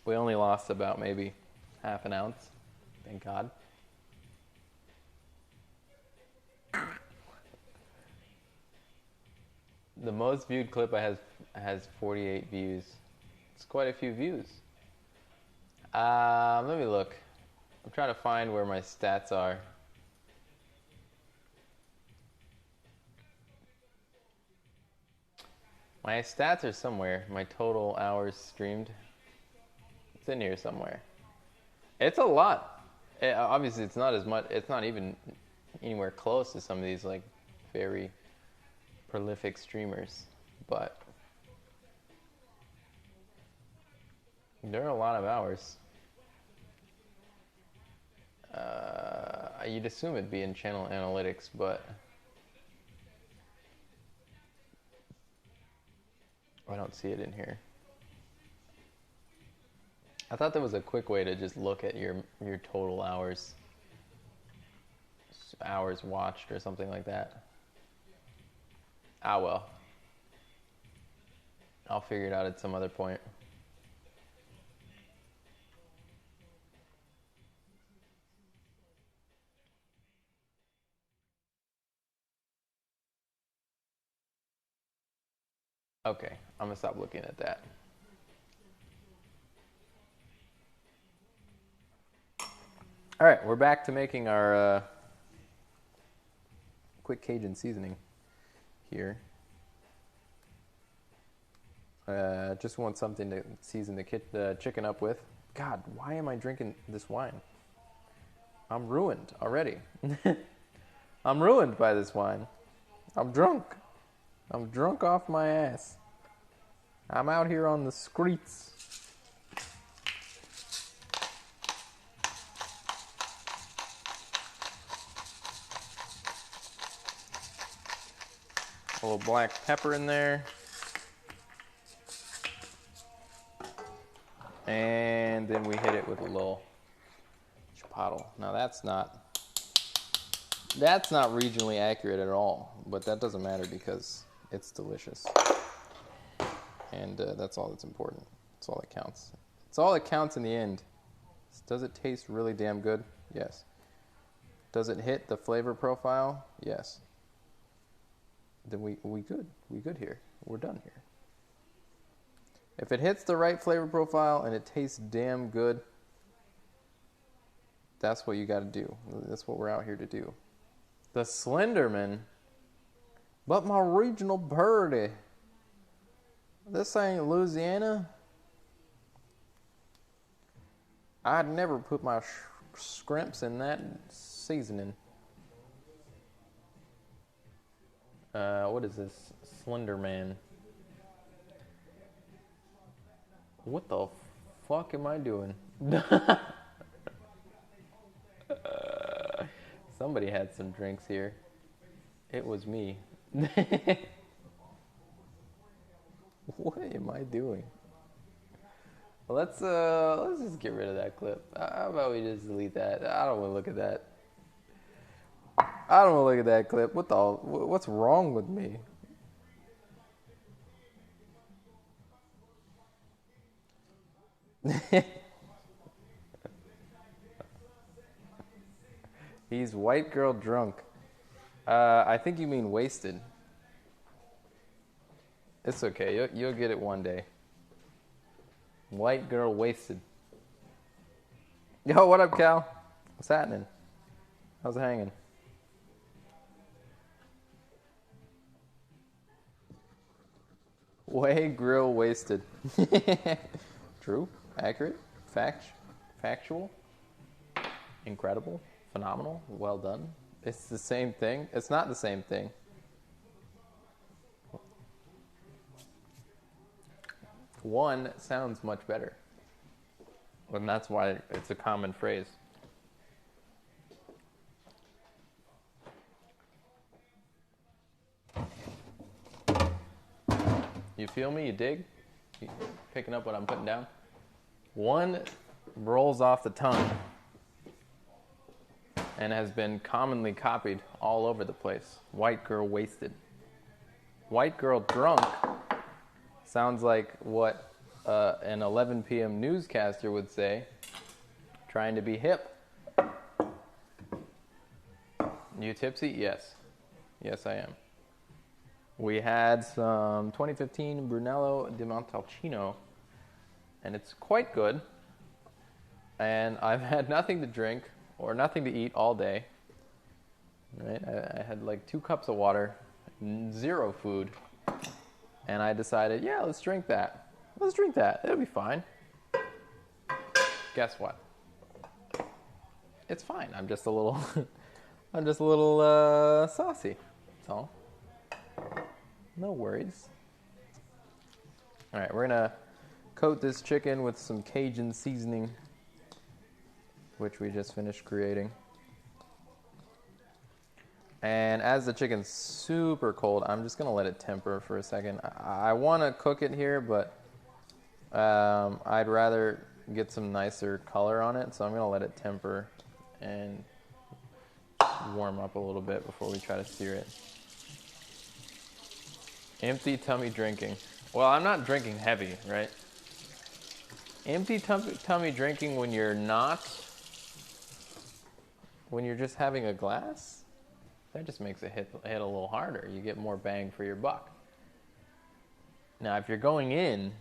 We only lost about maybe half an ounce. Thank God. The most viewed clip has 48 views. It's quite a few views. Let me look. I'm trying to find where my stats are. My stats are somewhere. My total hours streamed. It's in here somewhere. It's a lot. Obviously, it's not as much. It's not even anywhere close to some of these like very prolific streamers, but there are a lot of hours. You'd assume it'd be in channel analytics, but I don't see it in here. I thought there was a quick way to just look at your total hours watched or something like that. Ah well. I'll figure it out at some other point. Okay, I'm gonna stop looking at that. All right, we're back to making our quick Cajun seasoning here. Just want something to season the chicken up with. God, why am I drinking this wine? I'm ruined already. I'm ruined by this wine. I'm drunk. I'm drunk off my ass. I'm out here on the streets. A little black pepper in there. And then we hit it with a little chipotle. Now that's not regionally accurate at all, but that doesn't matter because it's delicious. And that's all that's important. That's all that counts. It's all that counts in the end. Does it taste really damn good? Yes. Does it hit the flavor profile? Yes. Then we good. We good here. We're done here. If it hits the right flavor profile and it tastes damn good, that's what you got to do. That's what we're out here to do. The Slenderman, but my regional birdie. This ain't Louisiana. I'd never put my scrimps in that seasoning. What is this? Slenderman. What the fuck am I doing? Somebody had some drinks here. It was me. What am I doing? Well, let's just get rid of that clip. How about we just delete that? I don't want to look at that. I don't want to look at that clip. What's wrong with me? He's white girl drunk. I think you mean wasted. It's okay. You'll get it one day. White girl wasted. Yo, what up, Cal? What's happening? How's it hanging? Way grill wasted. True. Accurate. Factual. Incredible. Phenomenal. Well done. It's the same thing. It's not the same thing. One sounds much better. And that's why it's a common phrase. You feel me? You dig? You picking up what I'm putting down? One rolls off the tongue and has been commonly copied all over the place. White girl wasted. White girl drunk sounds like what an 11 p.m. newscaster would say, trying to be hip. You tipsy? Yes. Yes, I am. We had some 2015 Brunello di Montalcino, and it's quite good. And I've had nothing to drink or nothing to eat all day. Right? I had like 2 cups of water, 0 food, and I decided, yeah, let's drink that. Let's drink that. It'll be fine. Guess what? It's fine. I'm just a little, saucy. That's all. No worries. All right, we're gonna coat this chicken with some Cajun seasoning, which we just finished creating. And as the chicken's super cold, I'm just gonna let it temper for a second. I wanna cook it here, but I'd rather get some nicer color on it, so I'm gonna let it temper and warm up a little bit before we try to sear it. Empty tummy drinking. Well, I'm not drinking heavy, right? Empty tummy drinking when you're just having a glass? That just makes it hit a little harder. You get more bang for your buck. Now, if you're going in,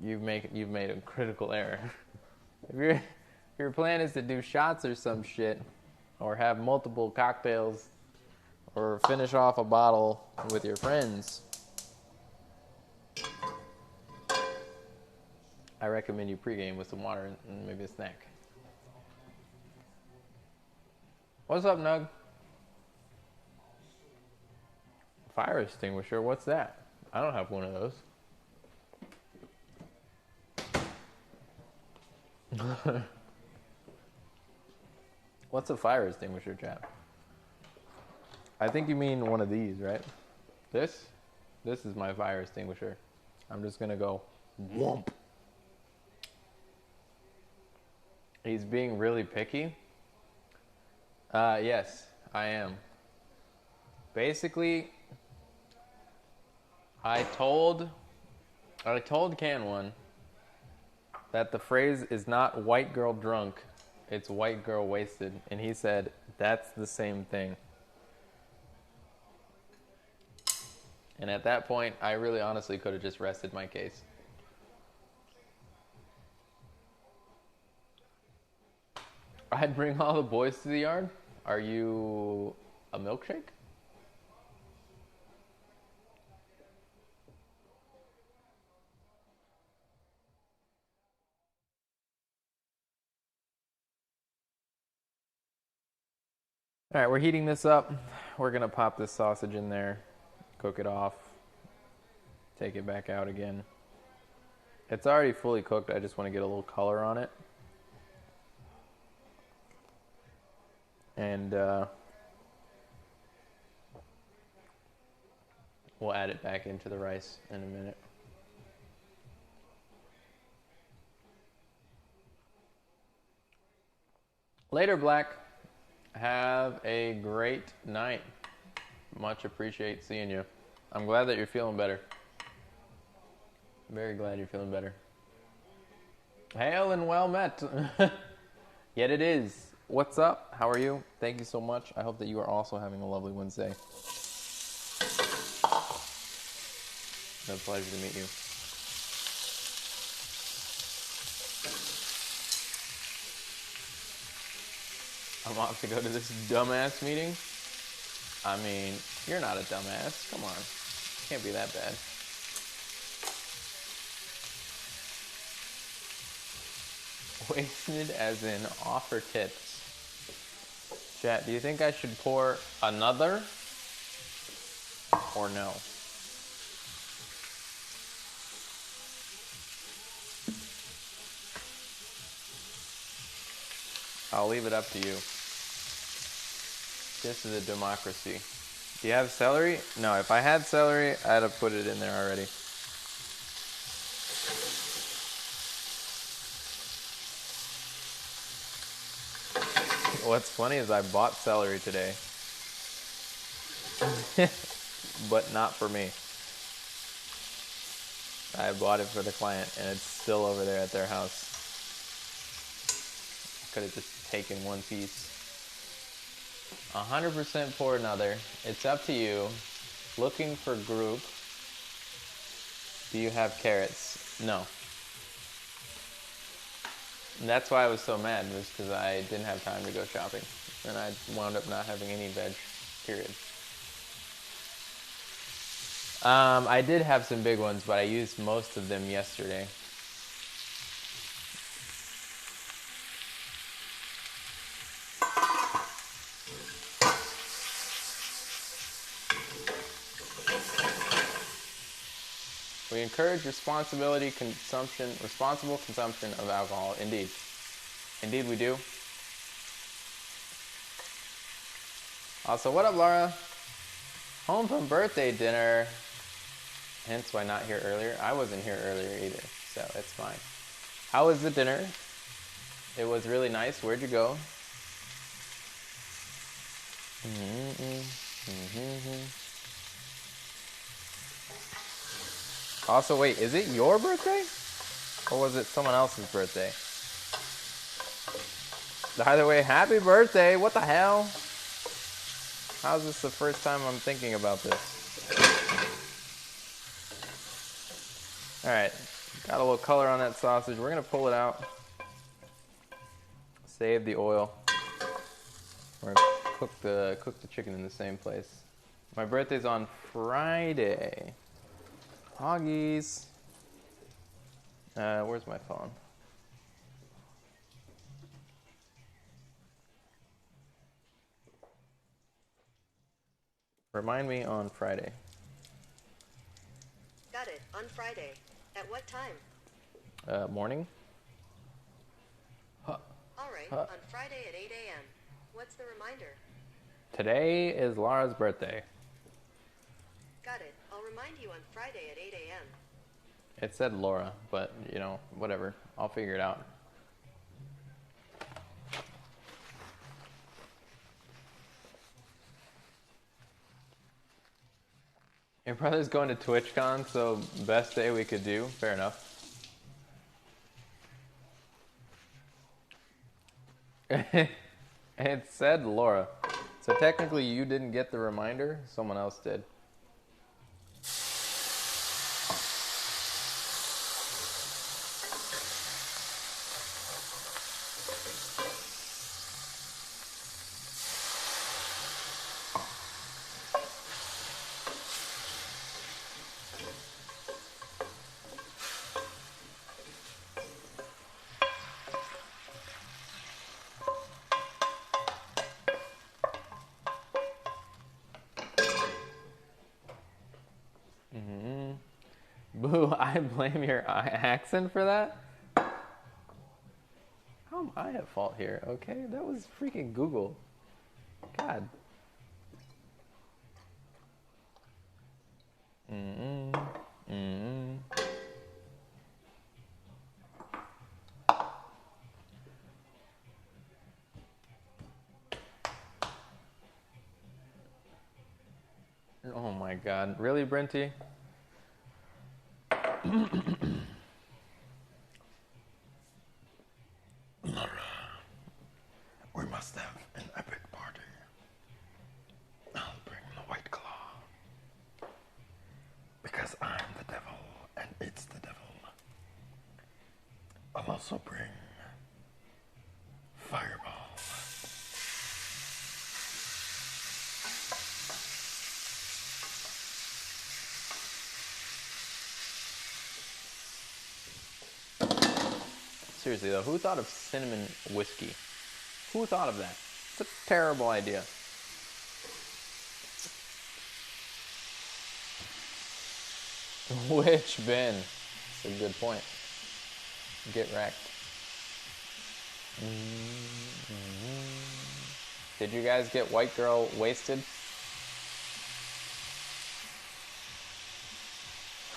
you've made a critical error. If your plan is to do shots or some shit, or have multiple cocktails, or finish off a bottle with your friends, I recommend you pregame with some water and maybe a snack. What's up, Nug? Fire extinguisher, what's that? I don't have one of those. What's a fire extinguisher, chap? I think you mean one of these, right? This is my fire extinguisher. I'm just gonna go whoomp. He's being really picky. Yes, I am. Basically, I told Can One that the phrase is not white girl drunk, it's white girl wasted, and he said that's the same thing. And at that point, I really honestly could have just rested my case. I'd bring all the boys to the yard. Are you a milkshake? All right, we're heating this up. We're gonna pop this sausage in there, cook it off, take it back out again. It's already fully cooked. I just want to get a little color on it. And we'll add it back into the rice in a minute. Later, Black. Have a great night. Much appreciate seeing you. I'm glad that you're feeling better. Very glad you're feeling better. Hail and well met. Yet it is. What's up? How are you? Thank you so much. I hope that you are also having a lovely Wednesday. It's a pleasure to meet you. I'm off to go to this dumbass meeting. I mean, you're not a dumbass. Come on. Can't be that bad. Wasted as in offer tips. Chat, do you think I should pour another or no? I'll leave it up to you. This is a democracy. Do you have celery? No, if I had celery, I'd have put it in there already. What's funny is I bought celery today. But not for me. I bought it for the client, and it's still over there at their house. Could have just taken one piece. 100% pour another. It's up to you. Looking for group. Do you have carrots? No. And that's why I was so mad, was because I didn't have time to go shopping. And I wound up not having any veg, period. I did have some big ones, but I used most of them yesterday. We encourage responsible consumption of alcohol. Indeed. Indeed we do. Also, what up, Laura? Home from birthday dinner. Hence why not here earlier. I wasn't here earlier either, so it's fine. How was the dinner? It was really nice. Where'd you go? Also, wait, is it your birthday? Or was it someone else's birthday? Either way, happy birthday. What the hell? How's this the first time I'm thinking about this? Alright, got a little color on that sausage. We're going to pull it out. Save the oil. We're going to cook the chicken in the same place. My birthday's on Friday. Hoggies. Where's my phone? Remind me on Friday. Got it. On Friday. At what time? Morning. All right. On Friday at 8 a.m. What's the reminder? Today is Laura's birthday. Got it. I'll remind you on Friday at 8 a.m. It said Laura, but, you know, whatever. I'll figure it out. Your brother's going to TwitchCon, so best day we could do. Fair enough. It said Laura. So technically you didn't get the reminder, someone else did. Boo, I blame your accent for that? How am I at fault here? Okay, that was freaking Google. God. Oh my God. Really, Brenty? Laura, we must have an epic party. I'll bring the White Claw. Because I'm the devil and it's the devil. I'll also bring Fireball. Seriously though, who thought of cinnamon whiskey? Who thought of that? It's a terrible idea. Which bin? That's a good point. Get wrecked. Did you guys get white girl wasted?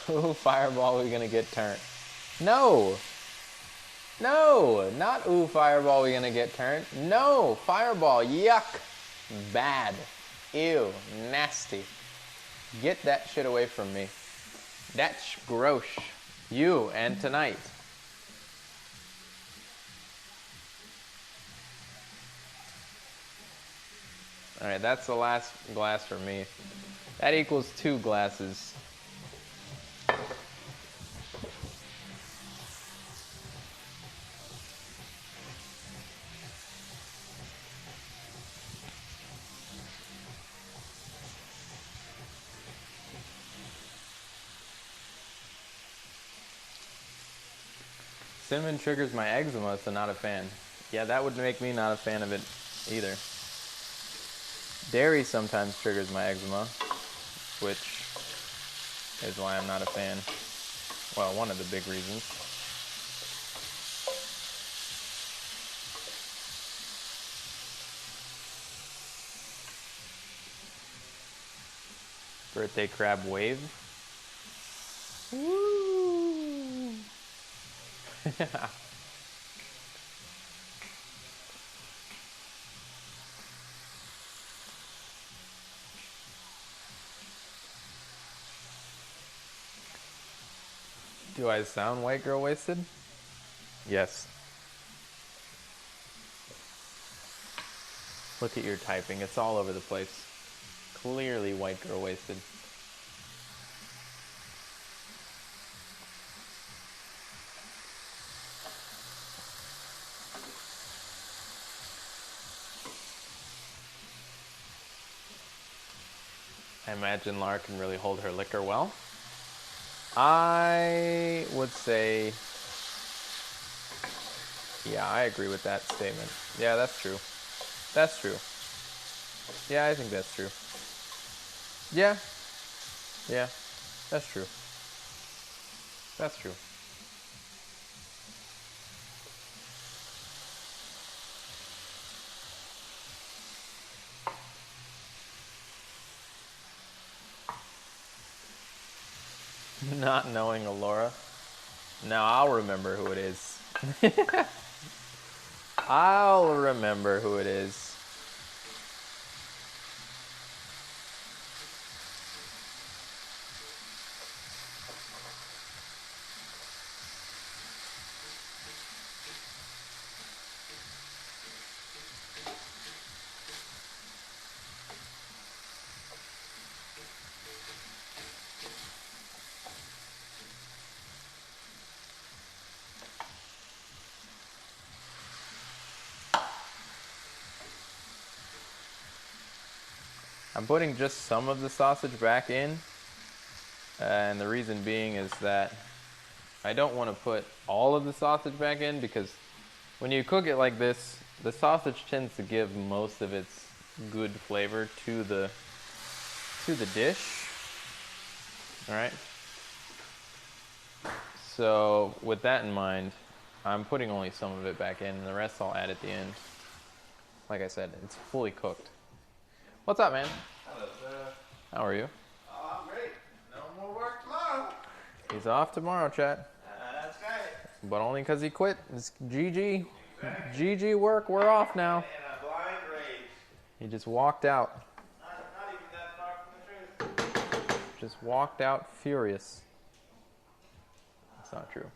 Ooh, fireball, we gonna get turned. No! No! Not ooh, fireball, we gonna get turned. No! Fireball, yuck! Bad. Ew, nasty. Get that shit away from me. That's gross. You and tonight. Alright, that's the last glass for me. That equals 2 glasses. Cinnamon triggers my eczema, so not a fan. Yeah, that would make me not a fan of it either. Dairy sometimes triggers my eczema, which is why I'm not a fan. Well, one of the big reasons. Birthday crab wave. Woo! Do I sound white girl wasted? Yes. Look at your typing. It's all over the place. Clearly white girl wasted. I imagine Lara can really hold her liquor well. I would say, yeah, I agree with that statement. Yeah, that's true. That's true. Yeah, I think that's true. Yeah. Yeah, that's true. That's true. Not knowing Alora. Now I'll remember who it is. I'll remember who it is. I'm putting just some of the sausage back in, and the reason being is that I don't want to put all of the sausage back in, because when you cook it like this, the sausage tends to give most of its good flavor to the dish. All right. So with that in mind, I'm putting only some of it back in, and the rest I'll add at the end. Like I said, it's fully cooked. What's up, man? Hello, sir. How are you? Oh, I'm great. No more work tomorrow. He's off tomorrow, chat. That's right. But only because he quit. It's GG. GG work. We're off now. In a blind rage. He just walked out. Not even that far from the truth. Just walked out furious. That's not true.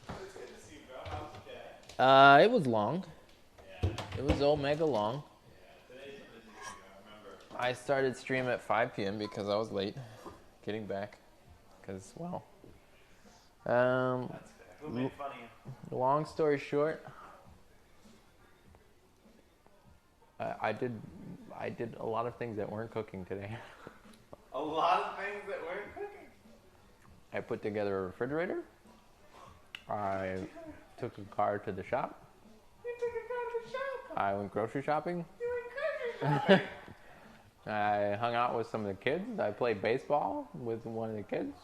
It's good to see you, bro. How's the day? It was long. Yeah. It was omega long. Yeah, today's a busy day, I remember. I started stream at 5 p.m. because I was late getting back. Because, well. That's fair. Who made fun of you? Long story short, I did a lot of things that weren't cooking today. A lot of things that weren't cooking. I put together a refrigerator. I took a car to the shop. You took a car to the shop. I went grocery shopping. You went grocery shopping. I hung out with some of the kids. I played baseball with one of the kids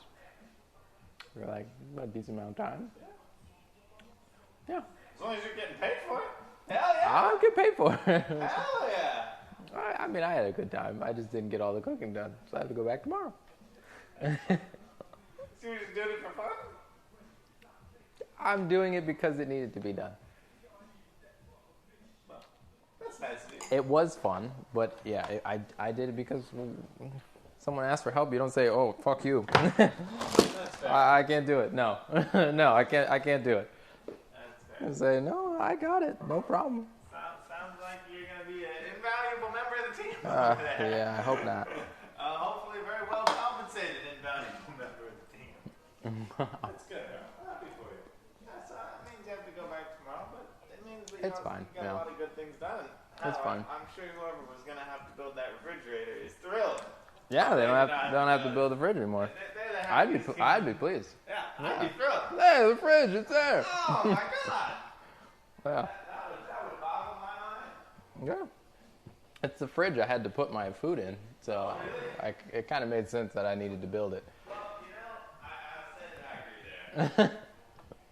for like a decent amount of time. Yeah. As long as you're getting paid for it. Hell yeah. I'll get paid for it. Hell yeah. I mean, I had a good time. I just didn't get all the cooking done, so I have to go back tomorrow. So you're just doing it for fun? I'm doing it because it needed to be done. Well, that's nice of you. It was fun, but yeah, I did it because someone asked for help. You don't say, "Oh, fuck you." That's fair. I can't do it. No, no, I can't do it. That's fair. I say, "No, I got it. No problem." Sounds like you're going to be an invaluable member of the team over there. Yeah, I hope not. Hopefully a very well compensated invaluable member of the team. That's good, bro. I'm happy for you. That means you have to go back tomorrow, but it means that It's fine, you got yeah. a lot of good things done. It's fine. I'm sure whoever was going to have to build that refrigerator is thrilled. Yeah, they don't have to build the fridge anymore. They're the I'd happiest be people. pleased. Yeah, I'd be thrilled. Hey, the fridge, it's there. Oh my god! Yeah, That would boggle my mind. yeah. It's the fridge I had to put my food in, so it kind of made sense that I needed to build it. Well, I said I agree there.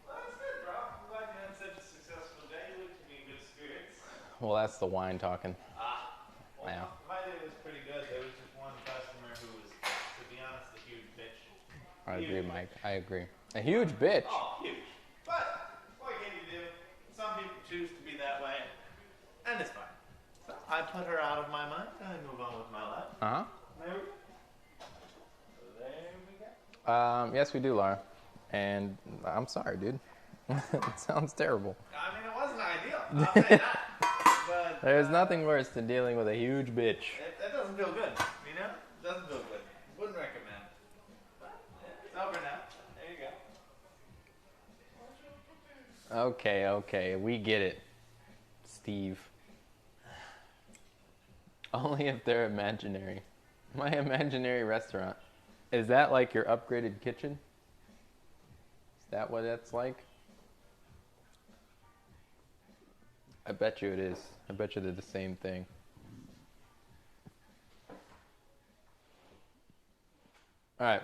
Well, that's good, bro. I'm glad you had such a successful day. You look to be in good spirits. Well, that's the wine talking. Well, Yeah. my day was pretty good. There was just one customer who was, to be honest, a huge bitch. I agree, Mike. I agree. A huge bitch. Oh, huge. But what can you do? Some people choose to be that way, and it's fine. So I put her out of my mind, and I move on with my life. Uh There we go. So there we go. huh. Yes, we do, Laura. And I'm sorry, dude. It sounds terrible. I mean, it wasn't ideal. I'll say that. But There's nothing worse than dealing with a huge bitch. That doesn't feel good, you know? It doesn't feel good. Wouldn't recommend. But it's over now. There you go. Okay, we get it, Steve. Only if they're imaginary. My imaginary restaurant. Is that like your upgraded kitchen? Is that what that's like? I bet you it is. I bet you they're the same thing. Alright.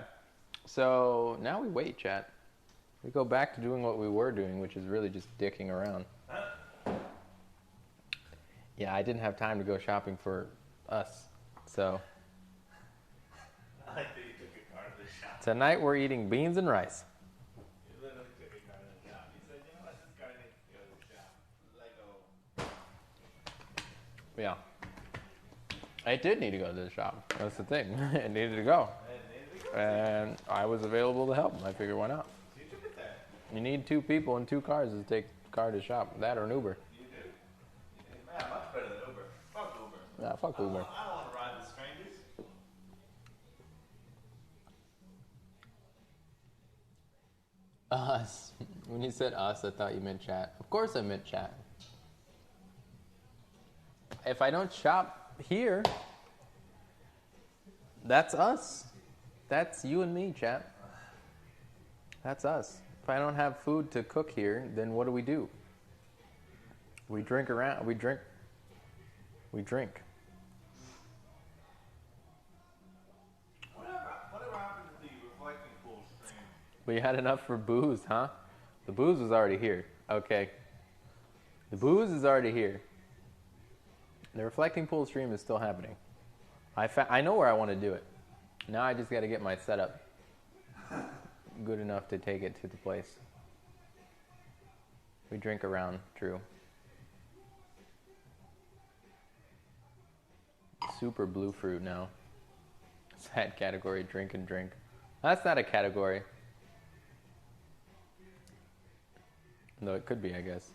So now we wait, chat. We go back to doing what we were doing, which is really just dicking around. Yeah, I didn't have time to go shopping for us. So I like that you took a card to the shop. tonight we're eating beans and rice. You literally took a card to the shop. You said, you know what, this card needs to go to the shop. Lego. Yeah. It did need to go to the shop. That's the thing. It needed to go. And I was available to help. I figured, why not? You took it there. You need 2 people and 2 cars to take the car to the shop. That or an Uber. You do. Man, much better than Uber. Fuck Uber. Yeah, fuck Uber. I don't want to ride with strangers. Us. When you said us, I thought you meant chat. Of course I meant chat. If I don't shop here, that's us. That's you and me, chat. That's us. If I don't have food to cook here, then what do? We drink around. We drink. Whatever happened to the reflecting pool stream? We had enough for booze, huh? The booze was already here. Okay. The booze is already here. The reflecting pool stream is still happening. I know where I want to do it. Now I just got to get my setup good enough to take it to the place. We drink around, true. Super blue fruit now. Sad category, drink and drink. That's not a category. No, it could be, I guess.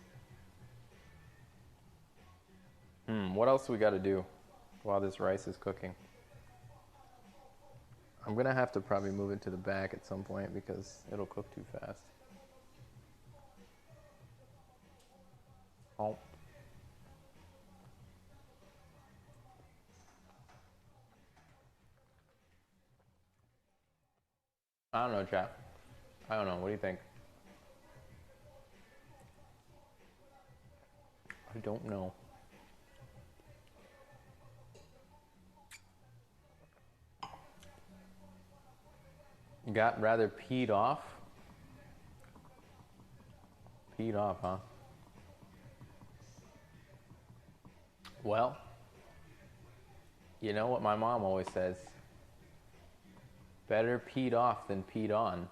What else we got to do while this rice is cooking? I'm going to have to probably move it to the back at some point because it'll cook too fast. Oh. I don't know, chat. I don't know. What do you think? I don't know. Got rather peed off? Peed off, huh? Well, you know what my mom always says? Better peed off than peed on.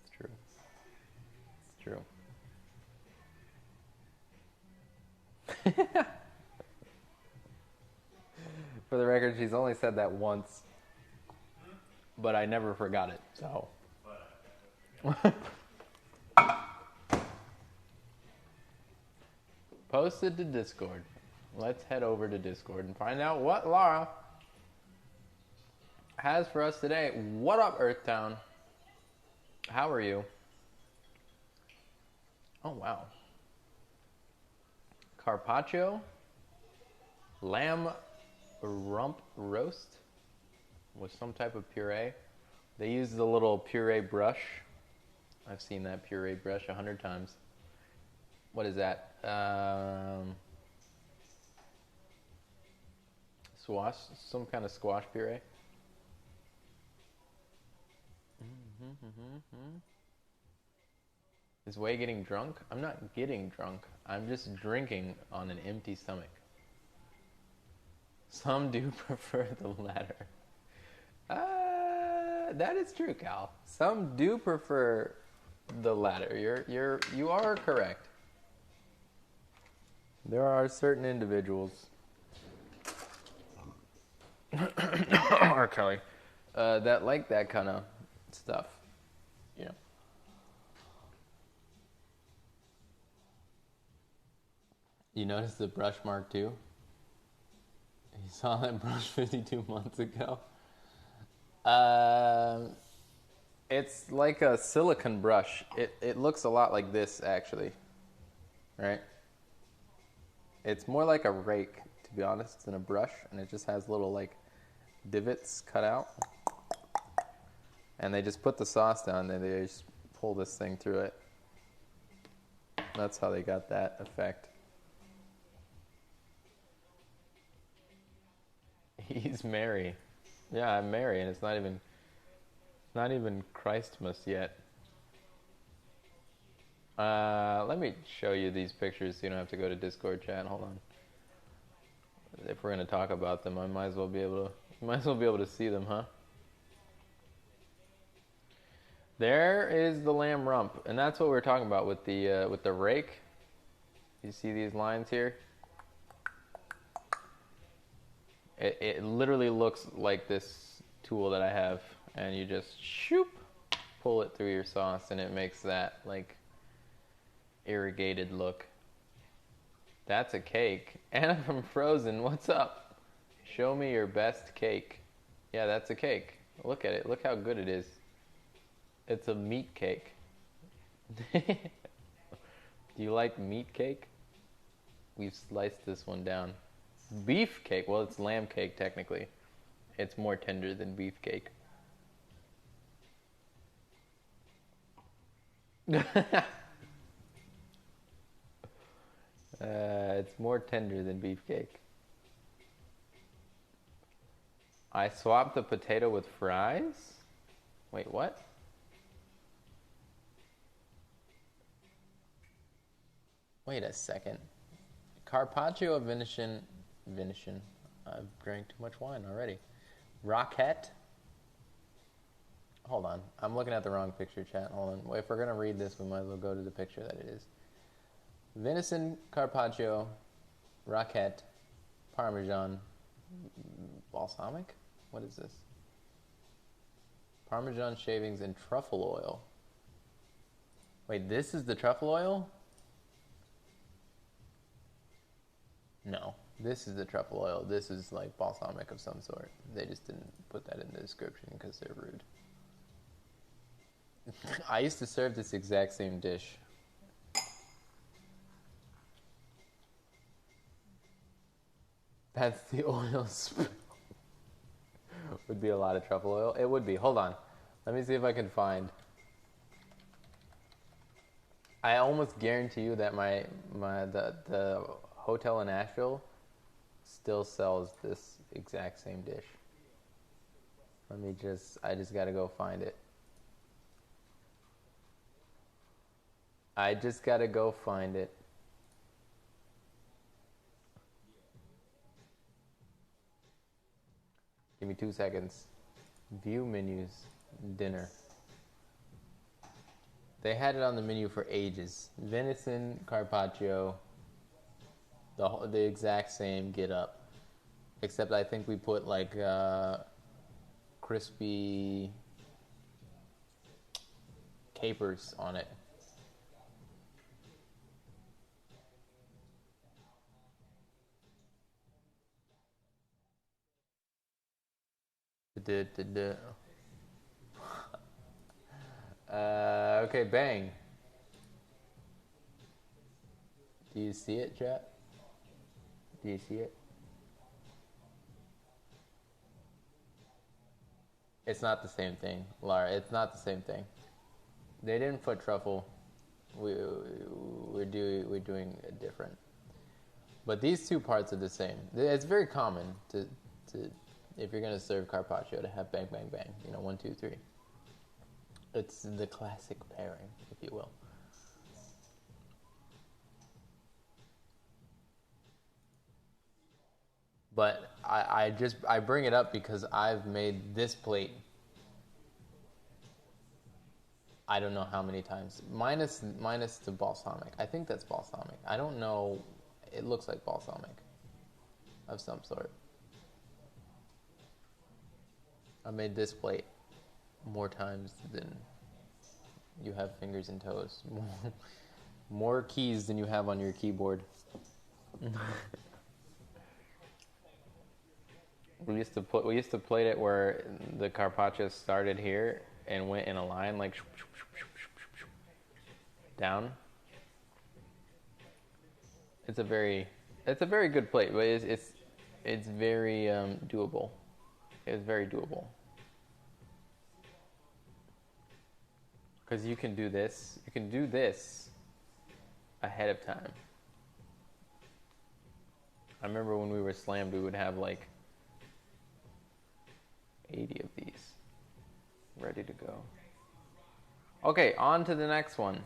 It's true. It's true. For the record, she's only said that once, but I never forgot it, so. Posted to Discord. Let's head over to Discord and find out what Laura has for us today. What up, Earthtown? How are you? Oh, wow. Carpaccio, lamb rump roast with some type of puree. They use the little puree brush. I've seen that puree brush 100 times. What is that? Squash, some kind of squash puree. Is Wei getting drunk? I'm not getting drunk. I'm just drinking on an empty stomach. Some do prefer the latter. That is true, Cal. Some do prefer the latter. You are correct. There are certain individuals, or Kelly, that like that kind of stuff. You know. You notice the brush mark too? You saw that brush 52 months ago. It's like a silicone brush. It looks a lot like this, actually. Right? It's more like a rake, to be honest, than a brush. And it just has little, like, divots cut out. And they just put the sauce down, and they just pull this thing through it. That's how they got that effect. He's Mary. Yeah, I'm Mary, and it's not even Christmas yet. Let me show you these pictures so you don't have to go to Discord chat. Hold on. If we're gonna talk about them, I might as well be able to see them, huh? There is the lamb rump, and that's what we're talking about with the rake. You see these lines here? It literally looks like this tool that I have, and you just shoop, pull it through your sauce, and it makes that like irrigated look. That's a cake. Anna from Frozen, what's up? Show me your best cake. Yeah, that's a cake. Look at it. Look how good it is. It's a meat cake. Do you like meat cake? We've sliced this one down. Beef cake. Well, it's lamb cake, technically. It's more tender than beef cake. It's more tender than beef cake. I swapped the potato with fries? Wait, what? Wait a second. Carpaccio Venetian. I've drank too much wine already. Roquette. Hold on. I'm looking at the wrong picture, chat. Hold on. If we're going to read this, we might as well go to the picture that it is. Venison, carpaccio, roquette, parmesan, balsamic? What is this? Parmesan shavings and truffle oil. Wait, this is the truffle oil? No, this is the truffle oil. This is like balsamic of some sort. They just didn't put that in the description because they're rude. I used to serve this exact same dish. That's the oil spill. Would be a lot of truffle oil. It would be. Hold on. Let me see if I can find. I almost guarantee you that the hotel in Asheville still sells this exact same dish. I just gotta go find it. I just gotta go find it. Give me 2 seconds. View menus. Dinner. They had it on the menu for ages. Venison, carpaccio, the exact same get up. Except I think we put like crispy capers on it. Okay, bang. Do you see it, chat? Do you see it? It's not the same thing, Lara. It's not the same thing. They didn't put truffle. We're doing it different. But these two parts are the same. It's very common to if you're gonna serve carpaccio to have bang bang bang. You know, 1, 2, 3. It's the classic pairing, if you will. But I bring it up because I've made this plate I don't know how many times. Minus the balsamic. I think that's balsamic. I don't know. It looks like balsamic of some sort. I made this plate more times than you have fingers and toes. More keys than you have on your keyboard. We used to plate it where the carpaccio started here and went in a line like down. It's a very good plate, but it's very doable. It's very doable. Because you can do this. You can do this ahead of time. I remember when we were slammed, we would have like 80 of these ready to go. Okay, on to the next one.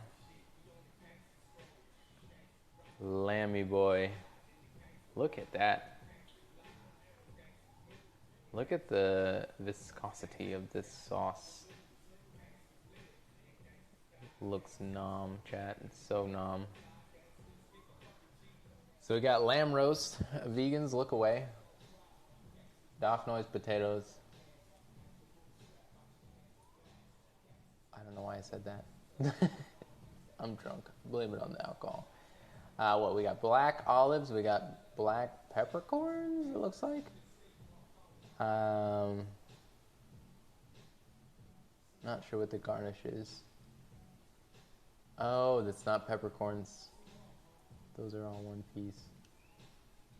Lammy boy. Look at that. Look at the viscosity of this sauce. Looks nom, chat. It's so nom. So we got lamb roast. Vegans, look away. Daphnois potatoes. I don't know why I said that. I'm drunk. Blame it on the alcohol. What we got? Black olives. We got black peppercorns. It looks like. Not sure what the garnish is. Oh, that's not peppercorns. Those are all one piece.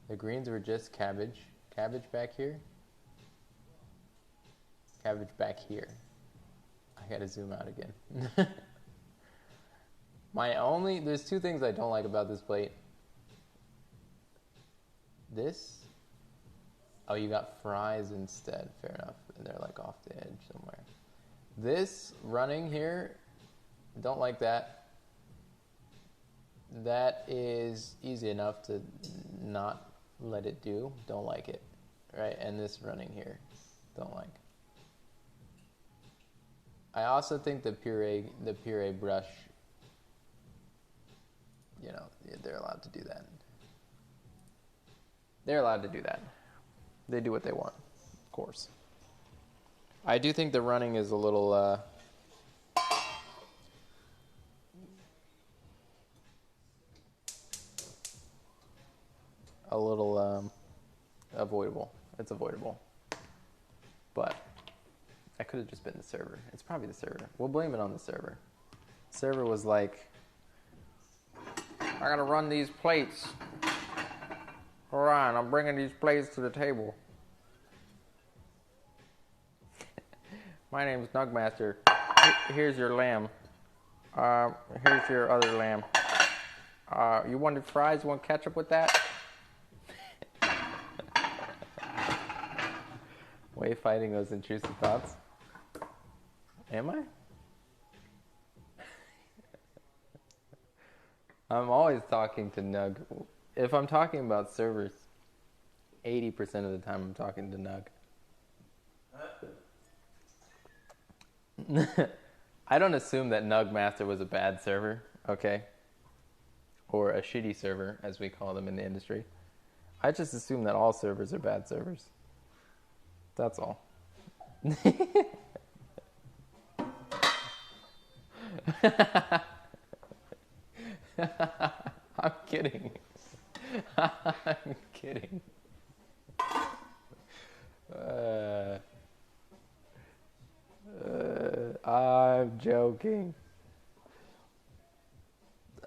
The greens were just cabbage. Cabbage back here. Cabbage back here. I gotta zoom out again. There's two things I don't like about this plate. This. Oh, you got fries instead. Fair enough. And they're like off the edge somewhere. This running here, don't like that. That is easy enough to not let it do. Don't like it. Right? And this running here, don't like. I also think the puree brush, you know, they're allowed to do that. They're allowed to do that. They do what they want, of course. I do think the running is a little avoidable. It's avoidable. But that could have just been the server. It's probably the server. We'll blame it on the server. Server was like, I gotta run these plates. Alright, I'm bringing these plates to the table. My name is Nugmaster. Here's your lamb. Here's your other lamb. You wanted fries? You want ketchup with that? Way fighting those intrusive thoughts. Am I? I'm always talking to Nug. If I'm talking about servers, 80% of the time I'm talking to Nug. I don't assume that Nugmaster was a bad server, okay? Or a shitty server, as we call them in the industry. I just assume that all servers are bad servers. That's all. I'm kidding. I'm kidding. I'm joking.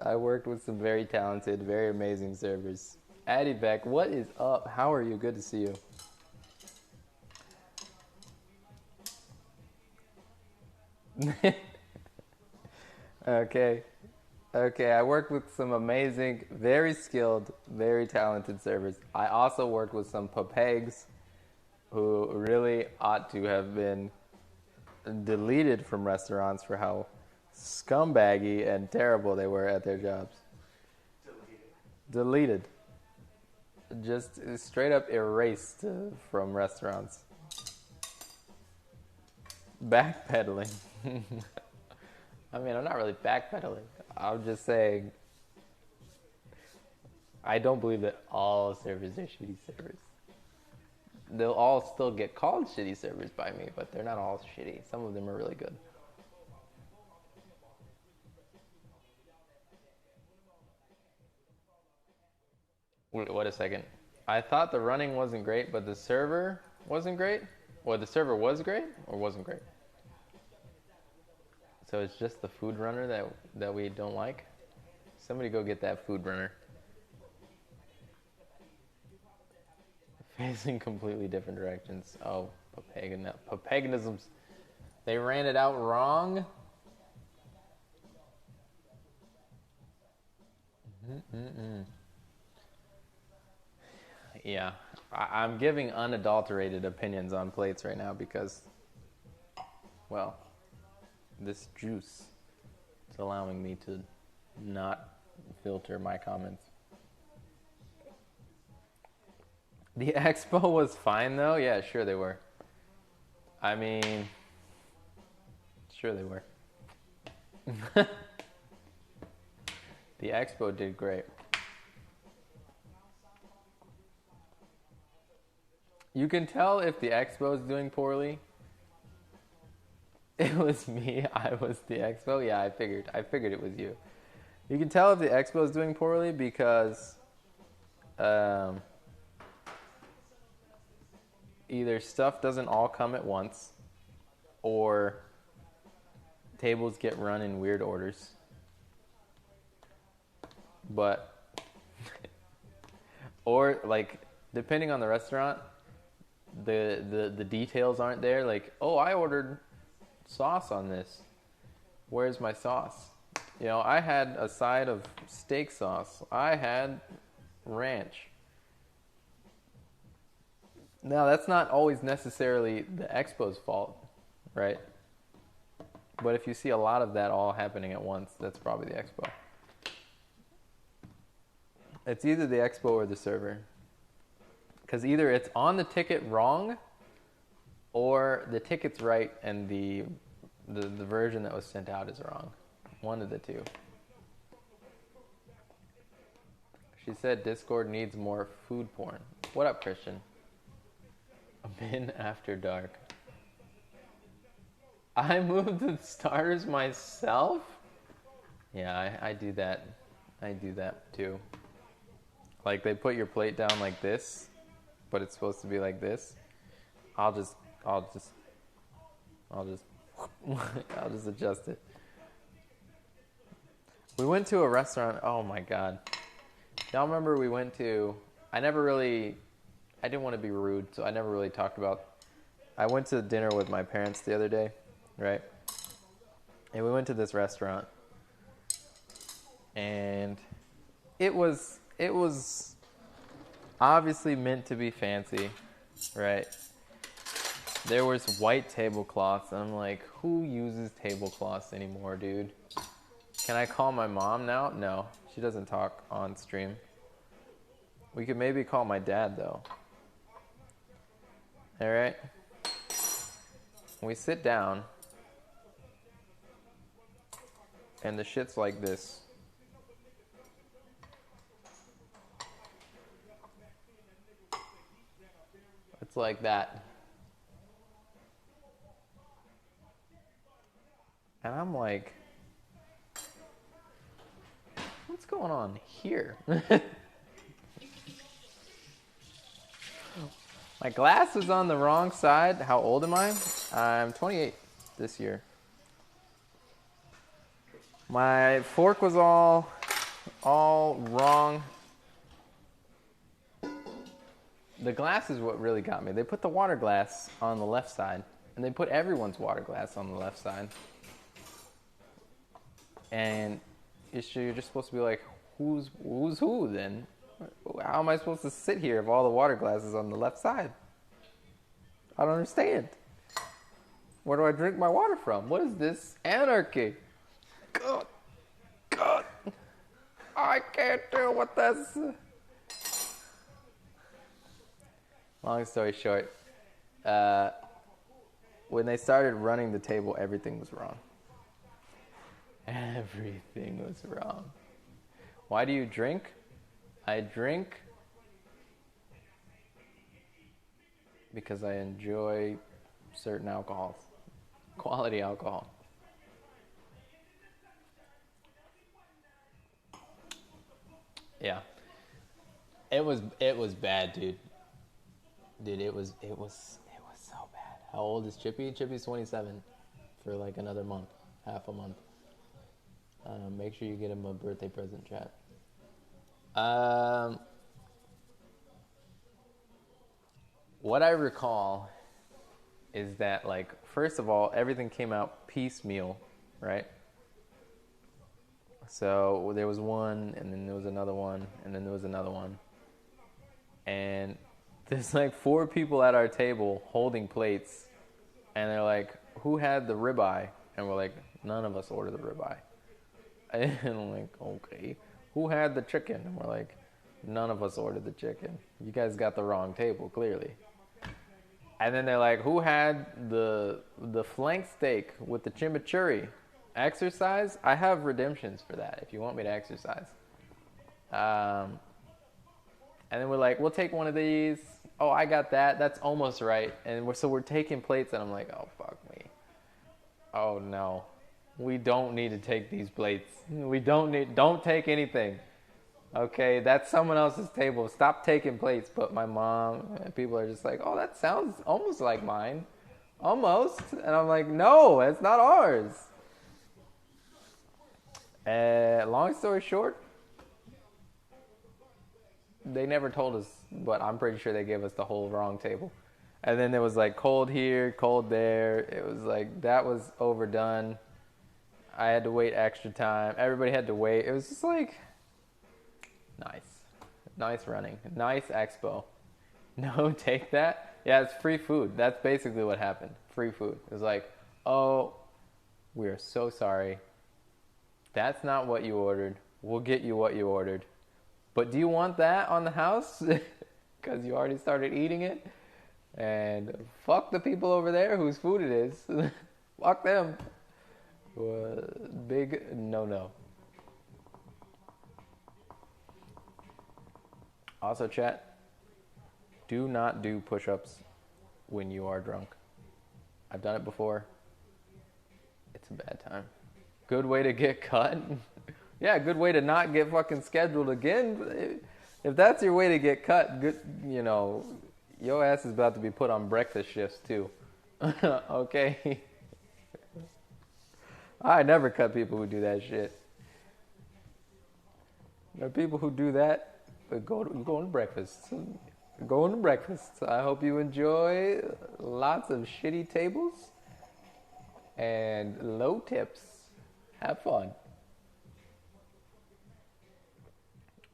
I worked with some very talented, very amazing servers. Addy Beck, what is up? How are you? Good to see you. Okay. Okay, I worked with some amazing, very skilled, very talented servers. I also worked with some papegs who really ought to have been deleted from restaurants for how scumbaggy and terrible they were at their jobs. Deleted. Just straight up erased from restaurants. Backpedaling. I mean, I'm not really backpedaling. I'm just saying, I don't believe that all servers are shitty servers. They'll all still get called shitty servers by me, but they're not all shitty. Some of them are really good. Wait a second. I thought the running wasn't great, but the server wasn't great? Or the server was great or wasn't great? So it's just the food runner that we don't like? Somebody go get that food runner. Facing completely different directions. Oh, paganisms. They ran it out wrong? Yeah, I'm giving unadulterated opinions on plates right now because, well, this juice is allowing me to not filter my comments. The expo was fine though? Yeah, sure they were. I mean, sure they were. The expo did great. You can tell if the expo is doing poorly. It was me. I was the expo. Yeah, I figured it was you. You can tell if the expo is doing poorly because either stuff doesn't all come at once or tables get run in weird orders. But or like depending on the restaurant, the details aren't there. Like, oh, I ordered sauce on this. Where's my sauce? You know, I had a side of steak sauce. I had ranch. Now, that's not always necessarily the expo's fault, right? But if you see a lot of that all happening at once, that's probably the expo. It's either the expo or the server. Because either it's on the ticket wrong, or the ticket's right and the version that was sent out is wrong. One of the two. She said Discord needs more food porn. What up, Christian? Been after dark. I moved the starters myself? Yeah, I do that. I do that too. Like they put your plate down like this, but it's supposed to be like this. I'll just adjust it. We went to a restaurant. Oh my god. Y'all remember we went to, I didn't want to be rude, so I never really talked about, I went to dinner with my parents the other day, right? And we went to this restaurant. And it was obviously meant to be fancy, right? There was white tablecloths, and I'm like, who uses tablecloths anymore, dude? Can I call my mom now? No, she doesn't talk on stream. We could maybe call my dad, though. All right? we sit down, and the shit's like this. It's like that. And I'm like, what's going on here? My glass is on the wrong side. How old am I? I'm 28 this year. My fork was all wrong. The glass is what really got me. They put the water glass on the left side, and they put everyone's water glass on the left side. And you're just supposed to be like, who's who then? How am I supposed to sit here if all the water glass is on the left side? I don't understand. Where do I drink my water from? What is this anarchy? God, I can't deal with this. Long story short, when they started running the table, everything was wrong. Everything was wrong. Why do you drink? I drink because I enjoy certain alcohols, quality alcohol. Yeah, it was bad, dude. Dude, it was so bad. How old is Chippy? Chippy's 27 for like another month, half a month. Make sure you get him a birthday present, chat. What I recall is that, like, first of all, everything came out piecemeal, right? So there was one, and then there was another one, and then there was another one. And there's like 4 people at our table holding plates, and they're like, who had the ribeye? And we're like, none of us ordered the ribeye. And I'm like, okay. Who had the chicken? And we're like, none of us ordered the chicken. You guys got the wrong table, clearly. And then they're like, who had the flank steak with the chimichurri? Exercise? I have redemptions for that if you want me to exercise. And then we're like, we'll take one of these. Oh, I got that. That's almost right. And we're taking plates, and I'm like, oh, fuck me. Oh, no. We don't need to take these plates. Don't take anything. Okay, that's someone else's table. Stop taking plates. But my mom and people are just like, oh, that sounds almost like mine. Almost. And I'm like, no, it's not ours. Long story short, they never told us, but I'm pretty sure they gave us the whole wrong table. And then there was like cold here, cold there. It was like, that was overdone. I had to wait extra time. Everybody had to wait. It was just like, nice running. Nice expo. No, take that. Yeah, it's free food. That's basically what happened. Free food. It was like, oh, we are so sorry. That's not what you ordered. We'll get you what you ordered. But do you want that on the house? Because you already started eating it. And fuck the people over there whose food it is. Fuck them. Big no. Also, chat, do not do push-ups when you are drunk. I've done it before. It's a bad time. Good way to get cut. Yeah, good way to not get fucking scheduled again. If that's your way to get cut, good, you know, your ass is about to be put on breakfast shifts too. Okay? I never cut people who do that shit. There are people who do that. Go to breakfast. Go to breakfast. I hope you enjoy lots of shitty tables and low tips. Have fun.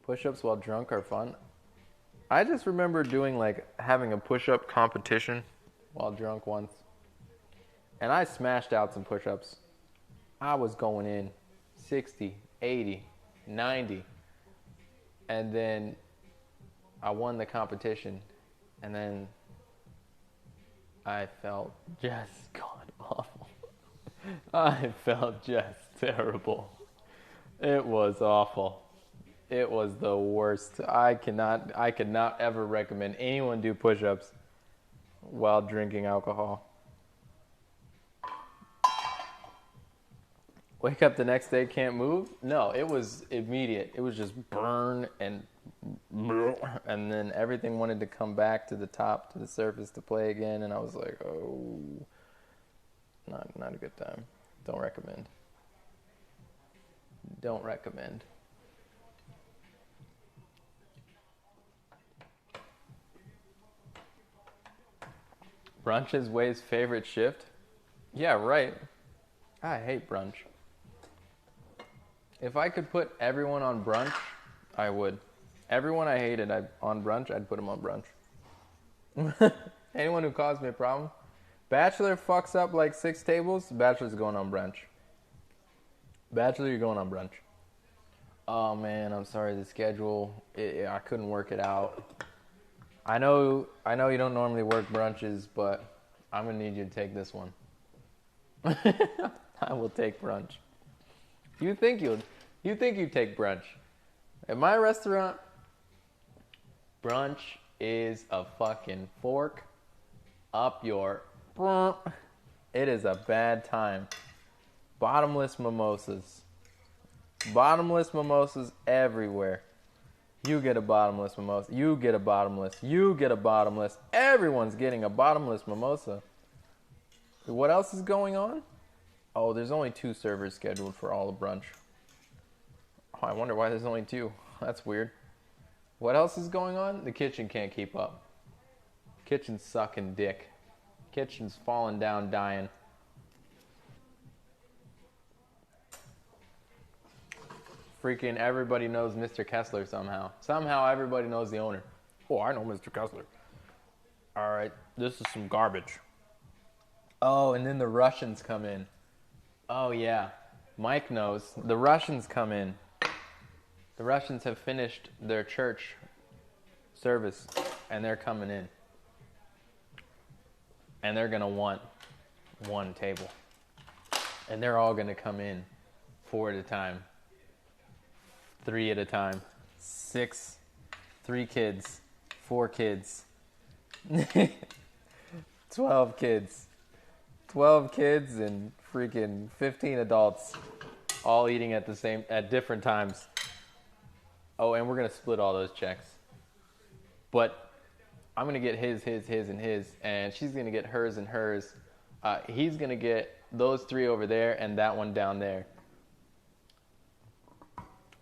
Push-ups while drunk are fun. I just remember having a push-up competition while drunk once. And I smashed out some push-ups. I was going in 60, 80, 90. And then I won the competition. And then I felt just gone. awful. I felt just terrible. It was awful. It was the worst. I could not ever recommend anyone do push-ups while drinking alcohol. Wake up the next day, can't move? No, it was immediate. It was just burn and then everything wanted to come back to the top, to the surface to play again, and I was like, oh, not a good time. Don't recommend. Don't recommend. Brunch is Way's favorite shift? Yeah, right. I hate brunch. If I could put everyone on brunch, I would. Everyone I hated on brunch, I'd put them on brunch. Anyone who caused me a problem. Bachelor fucks up like 6 tables, Bachelor's going on brunch. Bachelor, you're going on brunch. Oh man, I'm sorry, the schedule, I couldn't work it out. I know you don't normally work brunches, but I'm gonna need you to take this one. I will take brunch. You think you'd take brunch. At my restaurant, brunch is a fucking fork up your... It is a bad time. Bottomless mimosas. Bottomless mimosas everywhere. You get a bottomless mimosa. You get a bottomless. You get a bottomless. Everyone's getting a bottomless mimosa. What else is going on? Oh, there's only 2 servers scheduled for all of brunch. Oh, I wonder why there's only 2. That's weird. What else is going on? The kitchen can't keep up. Kitchen's sucking dick. Kitchen's falling down dying. Freaking everybody knows Mr. Kessler somehow. Somehow everybody knows the owner. Oh, I know Mr. Kessler. All right, this is some garbage. Oh, and then the Russians come in. Oh, yeah. Mike knows. The Russians come in. The Russians have finished their church service, and they're coming in. And they're going to want 1 table. And they're all going to come in 4 at a time. 3 at a time. 6. 3 kids. 4 kids. 12 kids. 12 kids and freaking 15 adults all eating at different times. Oh, and we're going to split all those checks. But I'm going to get his, and his, and she's going to get hers and hers. He's going to get those 3 over there and that one down there.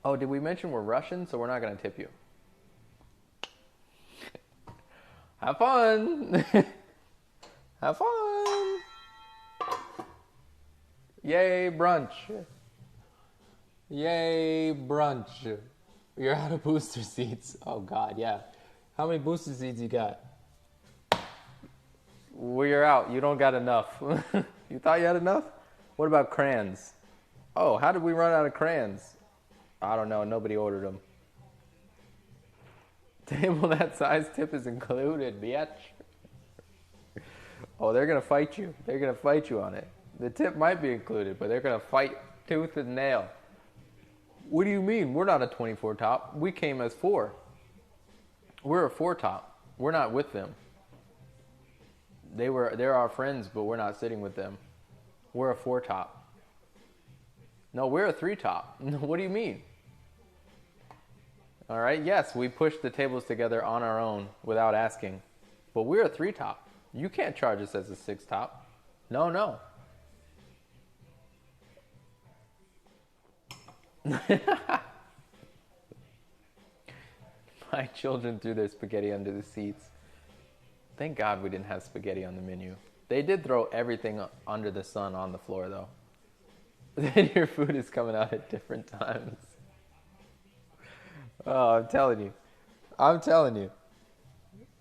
Oh, did we mention we're Russian, so we're not going to tip you? Have fun! Have fun! Yay, brunch! Yay, brunch! You're out of booster seats. Oh, God, yeah. How many booster seats you got? We're out. You don't got enough. You thought you had enough? What about crayons? Oh, how did we run out of crayons? I don't know. Nobody ordered them. Table that size tip is included, bitch. Oh, they're going to fight you. They're going to fight you on it. The tip might be included, but they're going to fight tooth and nail. What do you mean? We're not a 24 top. We came as 4. We're a 4 top. We're not with them. They're our friends, but we're not sitting with them. We're a 4 top. No, we're a 3 top. What do you mean? All right, yes, we pushed the tables together on our own without asking. But we're a 3 top. You can't charge us as a 6 top. No. My children threw their spaghetti under the seats. Thank God we didn't have spaghetti on the menu. They did throw everything under the sun on the floor, though. Then your food is coming out at different times. Oh, I'm telling you.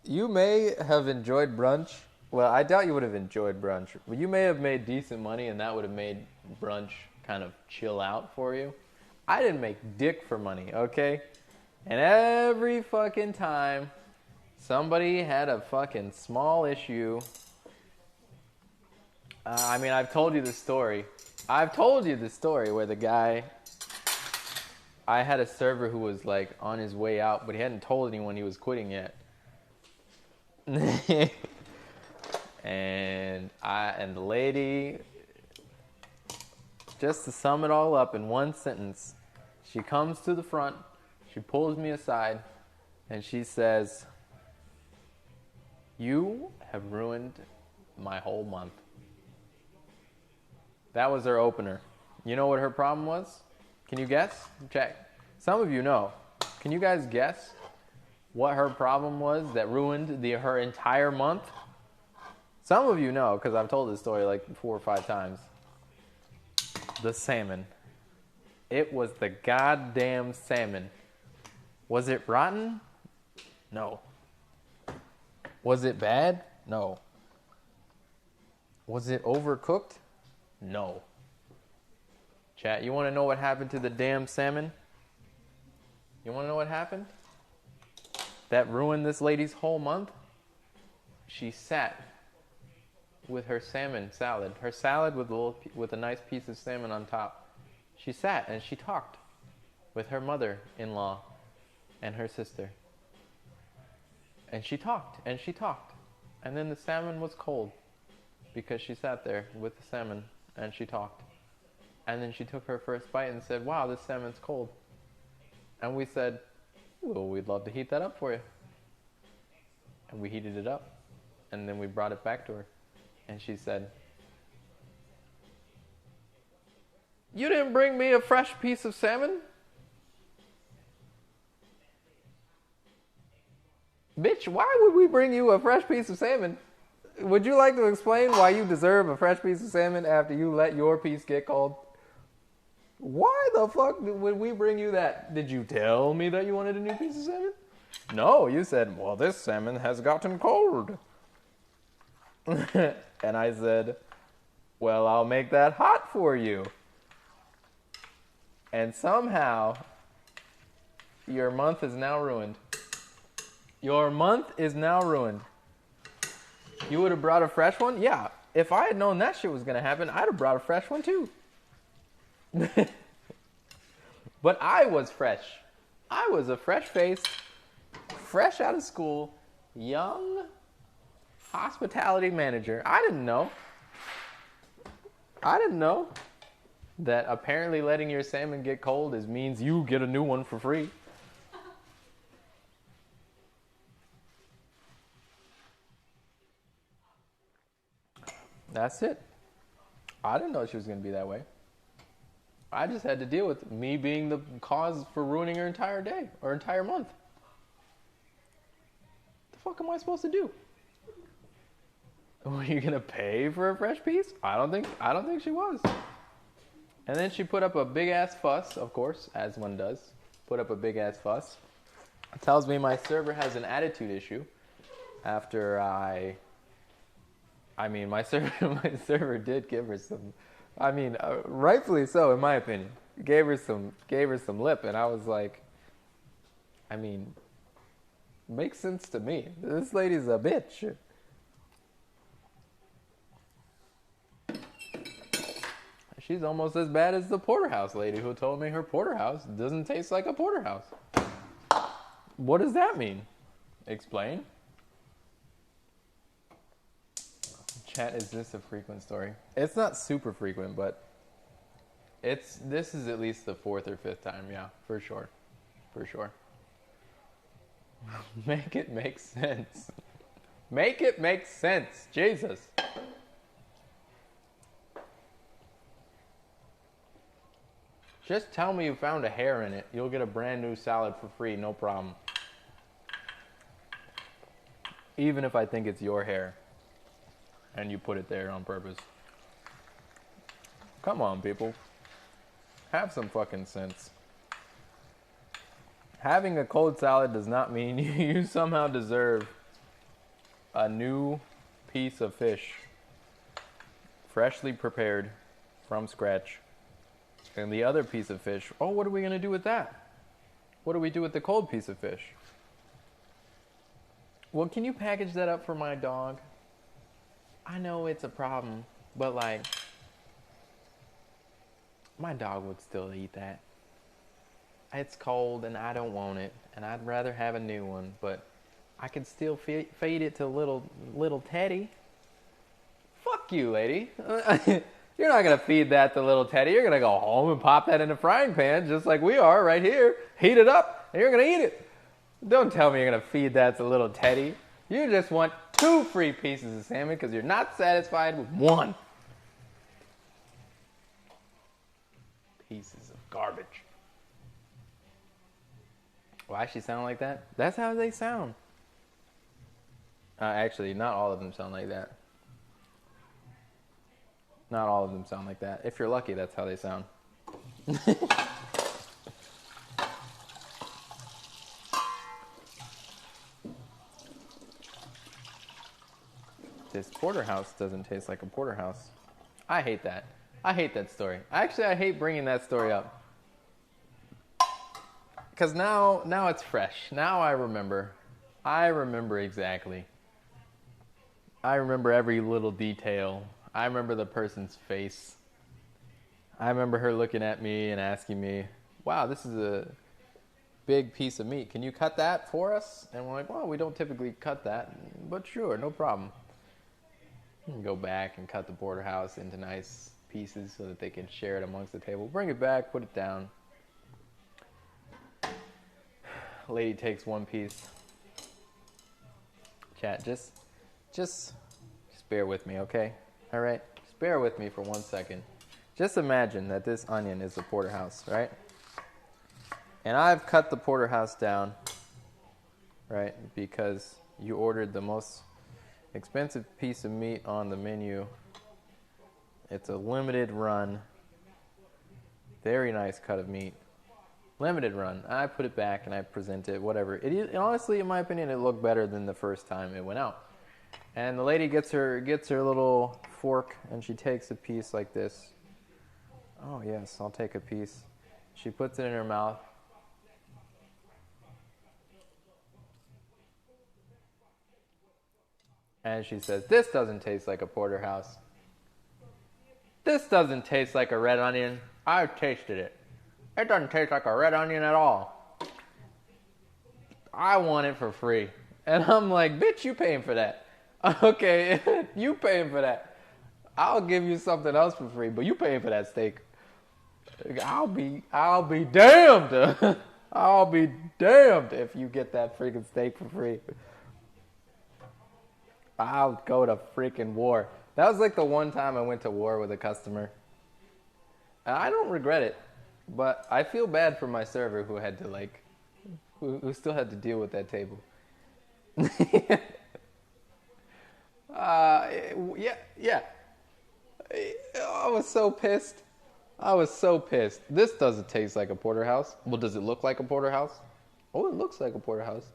You may have enjoyed brunch. Well, I doubt you would have enjoyed brunch. But you may have made decent money, and that would have made brunch kind of chill out for you. I didn't make dick for money, okay? And every fucking time somebody had a fucking small issue I mean, I've told you the story. I've told you the story where the guy... I had a server who was like on his way out, but he hadn't told anyone he was quitting yet. And the lady, just to sum it all up in one sentence, she comes to the front, she pulls me aside, and she says, "You have ruined my whole month." That was her opener. You know what her problem was? Can you guess? Check. Some of you know. Can you guys guess what her problem was that ruined her entire month? Some of you know, because I've told this story like 4 or 5 times. The salmon. It was the goddamn salmon. Was it rotten? No. Was it bad? No. Was it overcooked? No. Chat, you want to know what happened to the damn salmon? You want to know what happened? That ruined this lady's whole month? She sat with her salmon salad. Her salad with a nice piece of salmon on top. She sat and she talked with her mother-in-law and her sister. And she talked and she talked. And then the salmon was cold because she sat there with the salmon and she talked. And then she took her first bite and said, "Wow, this salmon's cold." And we said, "Well, we'd love to heat that up for you." And we heated it up. And then we brought it back to her. And she said, "You didn't bring me a fresh piece of salmon?" Bitch, why would we bring you a fresh piece of salmon? Would you like to explain why you deserve a fresh piece of salmon after you let your piece get cold? Why the fuck would we bring you that? Did you tell me that you wanted a new piece of salmon? No, you said, "Well, this salmon has gotten cold." And I said, "Well, I'll make that hot for you." And somehow, your month is now ruined. Your month is now ruined. You would have brought a fresh one? Yeah. If I had known that shit was going to happen, I'd have brought a fresh one too. But I was fresh. I was a fresh-faced, fresh out of school, young hospitality manager. I didn't know that apparently letting your salmon get cold means you get a new one for free. That's it. I didn't know she was going to be that way. I just had to deal with me being the cause for ruining her entire day or entire month. The fuck am I supposed to do? Were you going to pay for a fresh piece? I don't think she was. And then she put up a big ass fuss, of course, as one does. Put up a big ass fuss. It tells me my server has an attitude issue after my server did give her some, rightfully so, in my opinion. Gave her some lip, and I was like, makes sense to me. This lady's a bitch. She's almost as bad as the Porterhouse lady who told me her Porterhouse doesn't taste like a Porterhouse. What does that mean? Explain. Chat, is this a frequent story? It's not super frequent, but this is at least the 4th or 5th time, yeah, for sure. For sure. Make it make sense. Make it make sense. Jesus. Just tell me you found a hair in it. You'll get a brand new salad for free, no problem. Even if I think it's your hair and you put it there on purpose. Come on, people. Have some fucking sense. Having a cold salad does not mean you somehow deserve a new piece of fish, freshly prepared from scratch. And the other piece of fish, oh, what are we going to do with that? What do we do with the cold piece of fish? Well, can you package that up for my dog? I know it's a problem. But like, my dog would still eat that. It's cold and I don't want it, and I'd rather have a new one, but I could still feed it to little Teddy. Fuck you, lady. You're not going to feed that to little Teddy. You're going to go home and pop that in a frying pan just like we are right here. Heat it up, and you're going to eat it. Don't tell me you're going to feed that to little Teddy. You just want 2 free pieces of salmon because you're not satisfied with 1. Pieces of garbage. Why she sound like that? That's how they sound. Actually, not all of them sound like that. Not all of them sound like that. If you're lucky, that's how they sound. This porterhouse doesn't taste like a porterhouse. I hate that. I hate that story. Actually, I hate bringing that story up. Because now it's fresh. Now I remember. I remember exactly. I remember every little detail. I remember the person's face. I remember her looking at me and asking me, wow, this is a big piece of meat. Can you cut that for us? And we're like, well, we don't typically cut that, but sure, no problem. And go back and cut the porterhouse into nice pieces so that they can share it amongst the table. Bring it back, put it down. Lady takes 1 piece. Chat, just bear with me, okay? All right? Just bear with me for 1 second. Just imagine that this onion is the porterhouse, right? And I've cut the porterhouse down, right? Because you ordered the most expensive piece of meat on the menu. It's a limited run. Very nice cut of meat. Limited run. I put it back and I present it, whatever. Honestly, in my opinion, it looked better than the first time it went out. And the lady gets her little fork and she takes a piece like this. Oh yes, I'll take a piece. She puts it in her mouth. And she says, this doesn't taste like a porterhouse. This doesn't taste like a red onion. I've tasted it. It doesn't taste like a red onion at all. I want it for free. And I'm like, bitch, you paying for that. Okay, you paying for that. I'll give you something else for free, but you paying for that steak. I'll be damned. I'll be damned if you get that freaking steak for free. I'll go to freaking war. That was like the one time I went to war with a customer. And I don't regret it, but I feel bad for my server who had to who still had to deal with that table. Yeah. I was so pissed. This doesn't taste like a porterhouse. Well, does it look like a porterhouse? Oh, it looks like a porterhouse.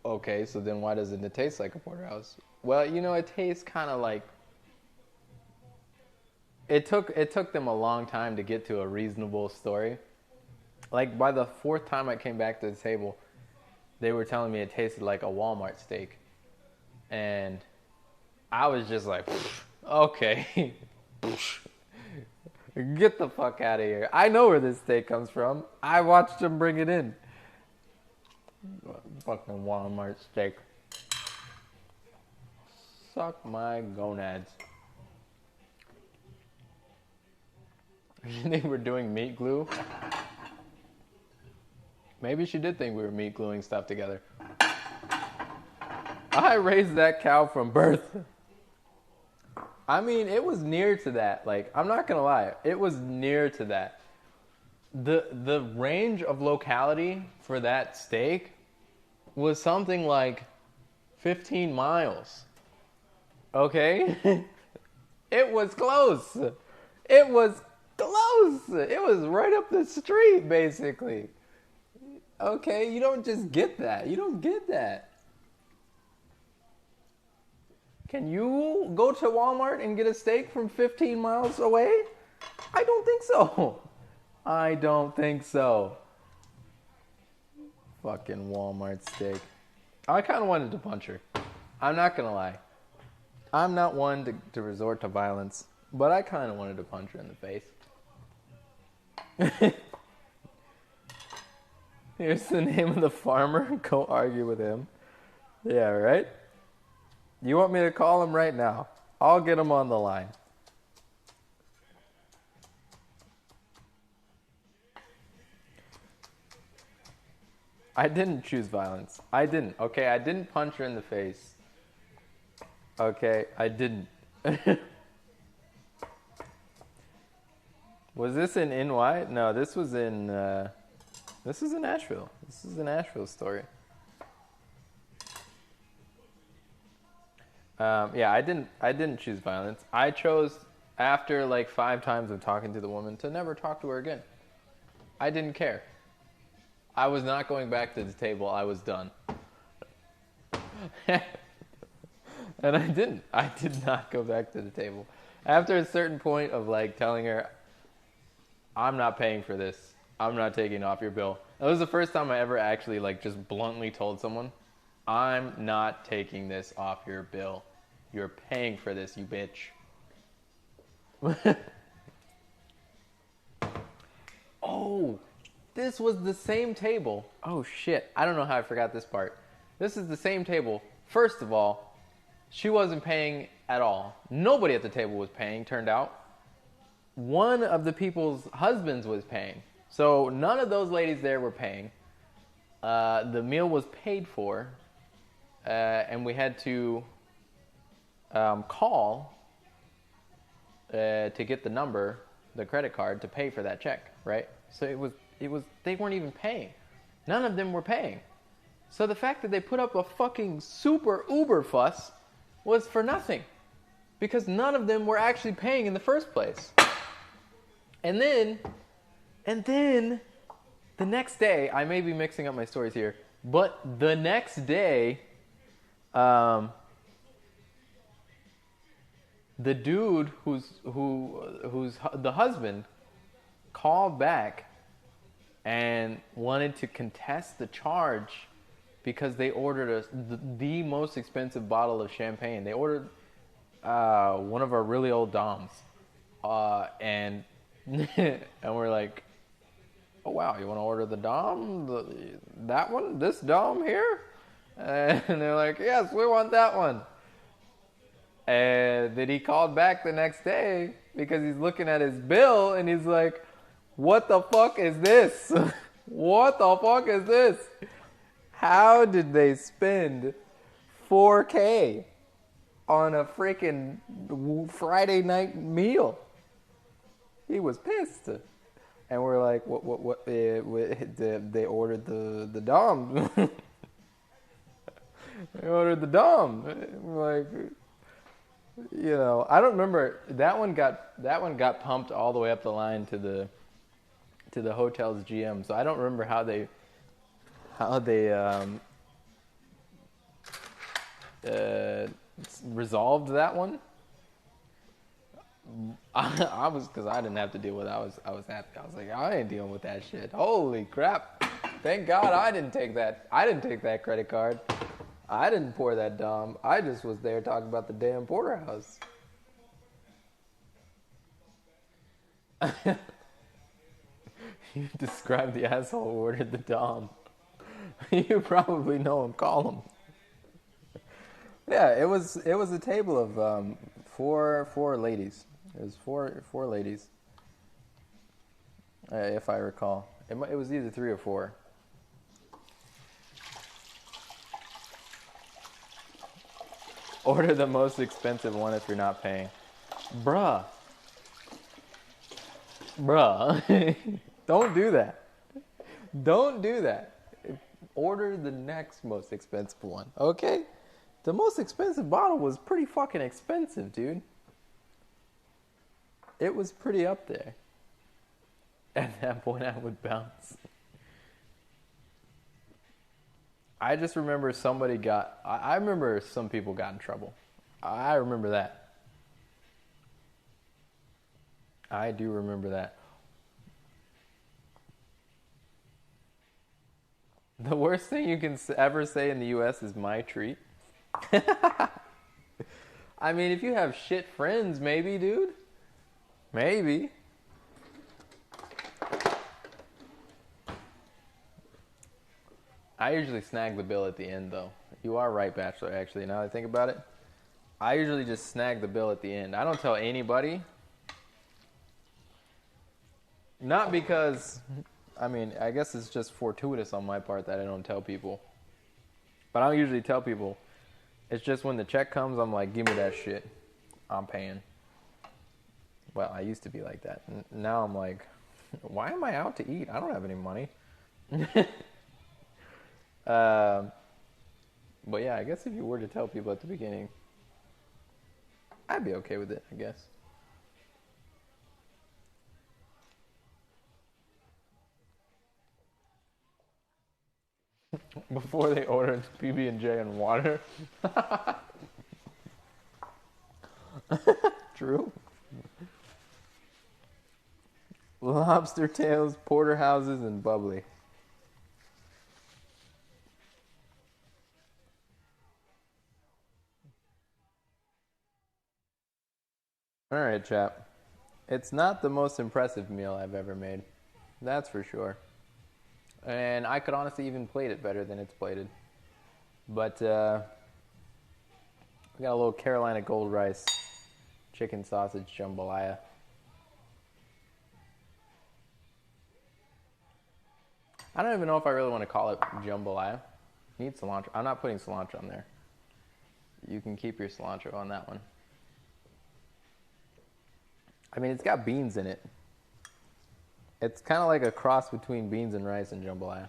Okay, so then why doesn't it taste like a porterhouse? Well, it tastes kind of like... It took them a long time to get to a reasonable story. Like, by the 4th time I came back to the table, they were telling me it tasted like a Walmart steak. And I was just like, okay. Get the fuck out of here. I know where this steak comes from. I watched them bring it in. Fucking Walmart steak. Suck my gonads. They were doing meat glue. Maybe she did think we were meat gluing stuff together. I raised that cow from birth. I mean, it was near to that. Like, I'm not gonna lie, it was near to that. The range of locality for that steak was something like 15 miles. Okay? It was close. It was right up the street, basically. Okay, you don't just get that. You don't get that. Can you go to Walmart and get a steak from 15 miles away? I don't think so. Fucking Walmart steak. I kind of wanted to punch her. I'm not going to lie. I'm not one to resort to violence, but I kind of wanted to punch her in the face. Here's the name of the farmer. Go argue with him. Yeah, right? You want me to call him right now? I'll get him on the line. I didn't choose violence. I didn't. Okay, I didn't punch her in the face. Okay, I didn't. Was this in NY? No, this was in Nashville. This is a Nashville story. Yeah, I didn't choose violence. I chose, after like 5 times of talking to the woman, to never talk to her again. I didn't care. I was not going back to the table. I was done. And I didn't. I did not go back to the table. After a certain point of like telling her, I'm not paying for this. I'm not taking off your bill. That was the first time I ever actually like just bluntly told someone, I'm not taking this off your bill. You're paying for this, you bitch. Oh, this was the same table. Oh shit, I don't know how I forgot this part. This is the same table. First of all, she wasn't paying at all. Nobody at the table was paying, turned out. One of the people's husbands was paying. So none of those ladies there were paying. The meal was paid for. And we had to call to get the number, the credit card, to pay for that check, right? So it was they weren't even paying. None of them were paying. So the fact that they put up a fucking super uber fuss was for nothing, because none of them were actually paying in the first place. And then the next day, I may be mixing up my stories here, but the next day, the dude who's the husband called back and wanted to contest the charge because they ordered the most expensive bottle of champagne. They ordered one of our really old Doms, and and we're like, oh wow, you want to order the Dom, that one, this Dom here? And they're like, yes, we want that one. And then he called back the next day because he's looking at his bill and he's like, what the fuck is this? What the fuck is this? How did they spend $4,000 on a freaking Friday night meal? He was pissed. And we're like, what they ordered the Dom. They ordered the Dom. We're like, you know, I don't remember, that one got pumped all the way up the line to the hotel's GM. So I don't remember how they resolved that one. I was, because I didn't have to deal with it. I was happy. I was like, I ain't dealing with that shit. Holy crap! Thank God I didn't take that. I didn't take that credit card. I didn't pour that Dom. I just was there talking about the damn Porterhouse. You described the asshole who ordered the Dom. You probably know him. Call him. Yeah, it was a table of four ladies. It was four ladies, if I recall. It was either 3 or 4. Order the most expensive one if you're not paying. Bruh. Don't do that. Don't do that. Order the next most expensive one, okay? The most expensive bottle was pretty fucking expensive, dude. It was pretty up there. At that point, I would bounce. I just remember I remember some people got in trouble. I remember that. I do remember that. The worst thing you can ever say in the U.S. is my treat. I mean, if you have shit friends, maybe, dude. Maybe. I usually snag the bill at the end, though. You are right, Bachelor, actually. Now that I think about it, I usually just snag the bill at the end. I don't tell anybody. Not because, I mean, I guess it's just fortuitous on my part that I don't tell people. But I don't usually tell people. It's just when the check comes, I'm like, give me that shit. I'm paying. Well, I used to be like that. Now I'm like, why am I out to eat? I don't have any money. But yeah, I guess if you were to tell people at the beginning, I'd be okay with it, I guess. Before they order, it's PB&J and water. True. Lobster tails, porterhouses, and bubbly. Alright, chap. It's not the most impressive meal I've ever made. That's for sure. And I could honestly even plate it better than it's plated. But, we got a little Carolina gold rice, chicken sausage jambalaya. I don't even know if I really want to call it jambalaya. Need cilantro. I'm not putting cilantro on there. You can keep your cilantro on that one. I mean, it's got beans in it. It's kind of like a cross between beans and rice and jambalaya.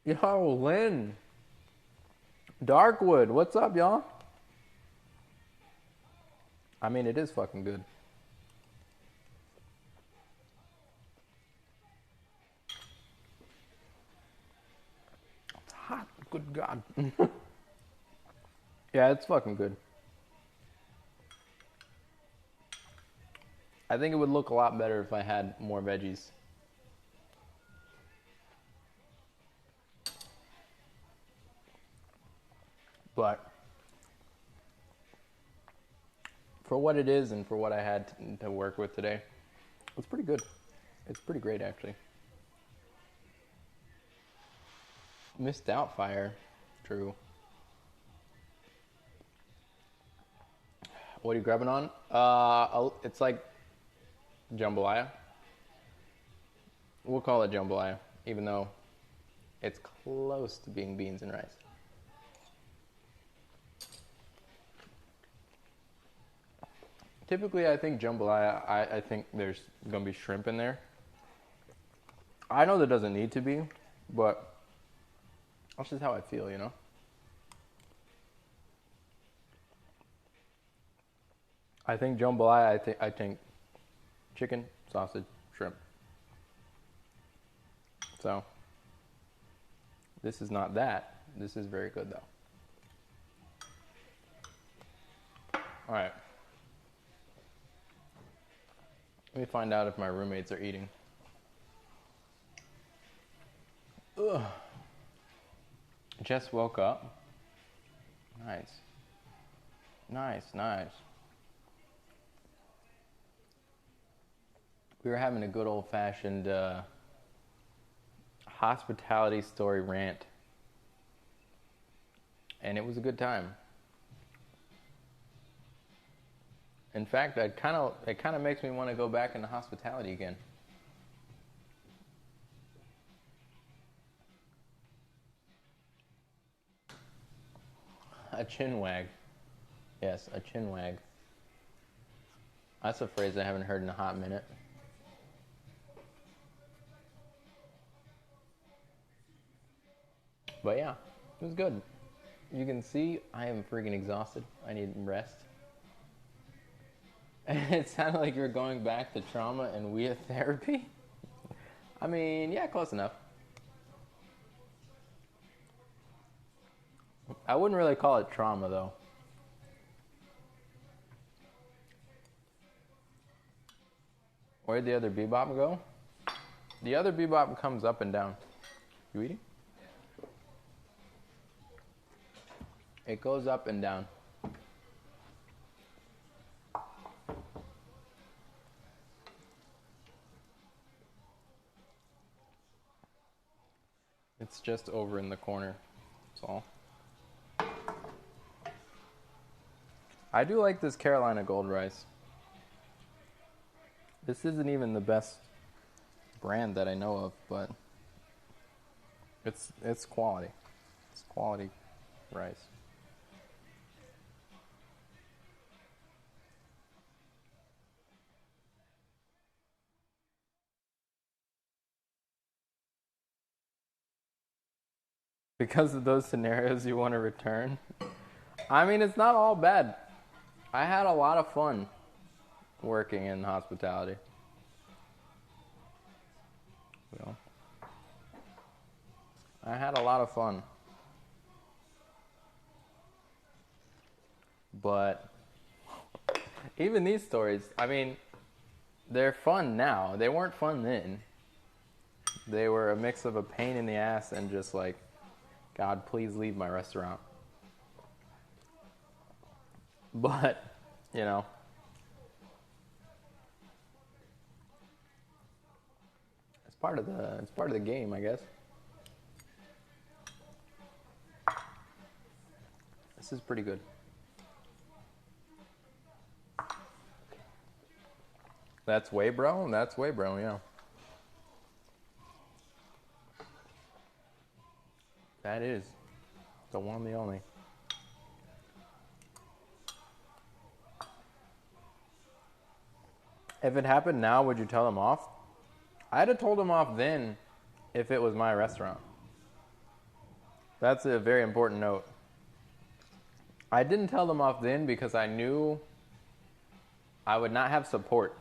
Yo, Lynn. Darkwood, what's up, y'all? I mean, it is fucking good. It's hot, good God. Yeah, it's fucking good. I think it would look a lot better if I had more veggies. But for what it is and for what I had to work with today, it's pretty good. It's pretty great, actually. Missed out fire. True. What are you grabbing on? It's like jambalaya. We'll call it jambalaya, even though it's close to being beans and rice. Typically, I think jambalaya, I think there's going to be shrimp in there. I know there doesn't need to be, but that's just how I feel, you know? I think jambalaya, I think chicken, sausage, shrimp. So, this is not that. This is very good, though. All right. Let me find out if my roommates are eating. Ugh. Just woke up. Nice. Nice, nice. We were having a good old-fashioned hospitality story rant. And it was a good time. In fact, it kind of makes me want to go back into hospitality again. A chin wag. Yes, a chin wag. That's a phrase I haven't heard in a hot minute. But yeah, it was good. You can see I am freaking exhausted. I need rest. And it sounded like you're going back to trauma and we have therapy. I mean, yeah, close enough. I wouldn't really call it trauma, though. Where'd the other bebop go? The other bebop comes up and down. You eating? It goes up and down. It's just over in the corner. That's all. I do like this Carolina Gold rice. This isn't even the best brand that I know of, but it's quality. It's quality rice. Because of those scenarios you want to return? I mean, it's not all bad. I had a lot of fun working in hospitality. You know, I had a lot of fun. But even these stories, I mean, they're fun now. They weren't fun then. They were a mix of a pain in the ass and just like, God, please leave my restaurant. But, you know, it's part of the game, I guess. This is pretty good. That's way bro? That's way bro, yeah. That is the one, the only. If it happened now, would you tell them off? I'd have told them off then if it was my restaurant. That's a very important note. I didn't tell them off then because I knew I would not have support.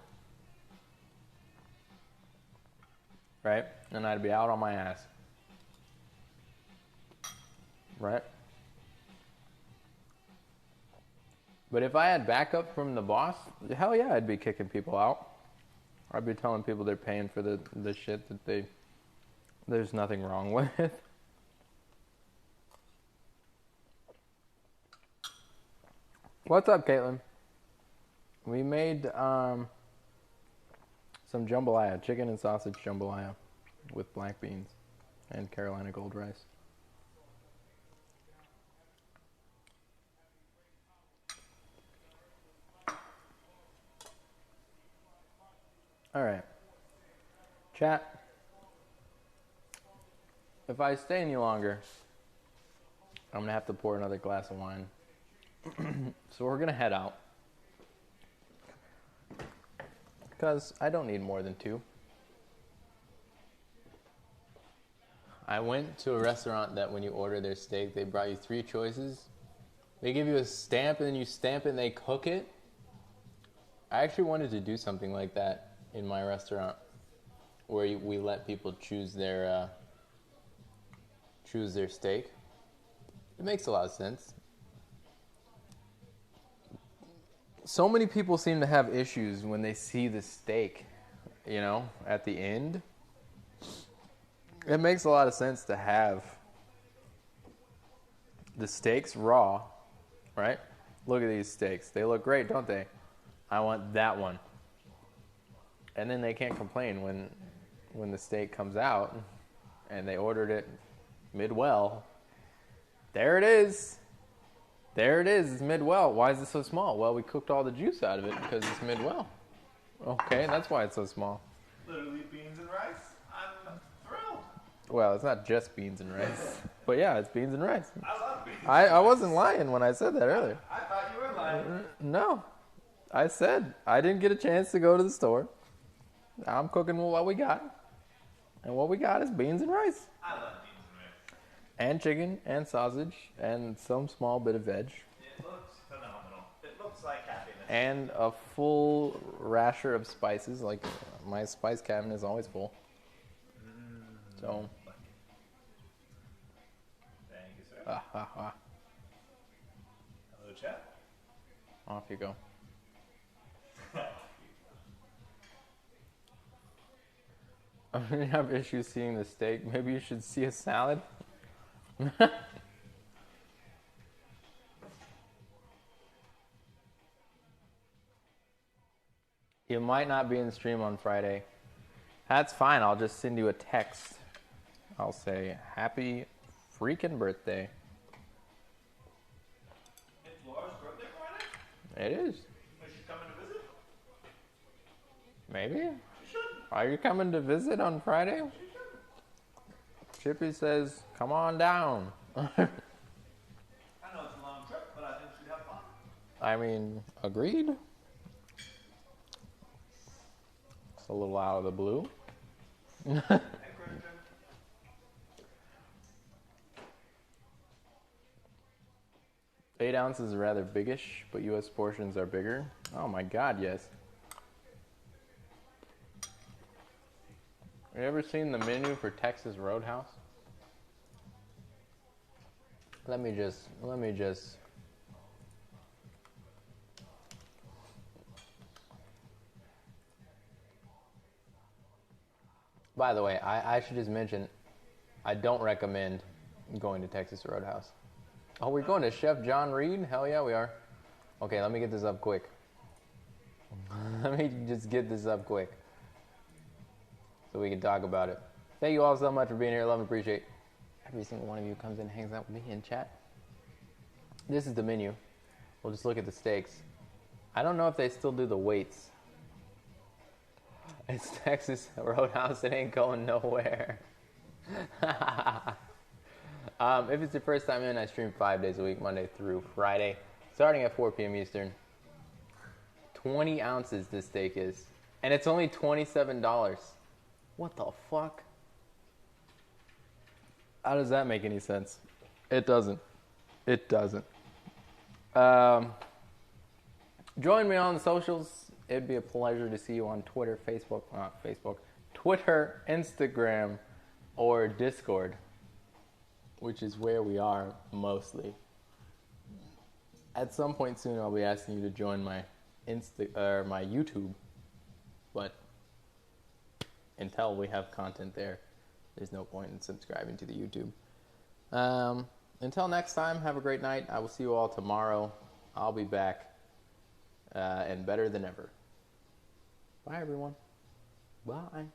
Right? And I'd be out on my ass. Right? But if I had backup from the boss, hell yeah, I'd be kicking people out. I'd be telling people they're paying for the shit that there's nothing wrong with. What's up, Caitlin? We made some jambalaya, chicken and sausage jambalaya with black beans and Carolina Gold rice. All right. Chat. If I stay any longer, I'm going to have to pour another glass of wine. So we're going to head out. Because I don't need more than 2. I went to a restaurant that when you order their steak, they brought you 3 choices. They give you a stamp and then you stamp it and they cook it. I actually wanted to do something like that in my restaurant, where we let people choose their steak. It makes a lot of sense. So many people seem to have issues when they see the steak, you know, at the end. It makes a lot of sense to have the steaks raw, right? Look at these steaks. They look great, don't they? I want that one. And then they can't complain when the steak comes out and they ordered it mid-well. There it is. There it is. It's mid-well. Why is it so small? Well, we cooked all the juice out of it because it's mid-well. Okay, that's why it's so small. Literally beans and rice. I'm thrilled. Well, it's not just beans and rice. But yeah, it's beans and rice. I love beans. I wasn't lying when I said that earlier. I thought you were lying. No. I said I didn't get a chance to go to the store. I'm cooking with what we got. And what we got is beans and rice. I love beans and rice. And chicken and sausage and some small bit of veg. It looks phenomenal. It looks like happiness. And a full rasher of spices. Like, my spice cabinet is always full. So. Thank you, sir. Hello, chat. Off you go. I'm going to have issues seeing the steak. Maybe you should see a salad. You might not be in the stream on Friday. That's fine. I'll just send you a text. I'll say, happy freaking birthday. It's Laura's birthday Friday? It is. Is she coming to visit? Maybe. She should. Are you coming to visit on Friday? She should. Chippy says, come on down. I know it's a long trip, but I think she'd have fun. I mean, agreed. It's a little out of the blue. Hey, Christian. 8 ounces is rather biggish, but U.S. portions are bigger. Oh my God, yes. Have you ever seen the menu for Texas Roadhouse? Let me just. By the way, I should just mention, I don't recommend going to Texas Roadhouse. Oh, we're going to Chef John Reed? Hell yeah, we are. Okay, let me get this up quick. Let me just get this up quick so we can talk about it. Thank you all so much for being here. Love and appreciate every single one of you who comes in and hangs out with me in chat. This is the menu. We'll just look at the steaks. I don't know if they still do the weights. It's Texas Roadhouse. It ain't going nowhere. If it's your first time in, I stream 5 days a week, Monday through Friday, starting at 4 p.m. Eastern. 20 ounces this steak is. And it's only $27. What the fuck? How does that make any sense? It doesn't. It doesn't. Join me on the socials. It'd be a pleasure to see you on Twitter, Twitter, Instagram, or Discord, which is where we are mostly. At some point soon, I'll be asking you to join my my YouTube, but until we have content there, there's no point in subscribing to the YouTube. Until next time, have a great night. I will see you all tomorrow. I'll be back and better than ever. Bye, everyone. Bye.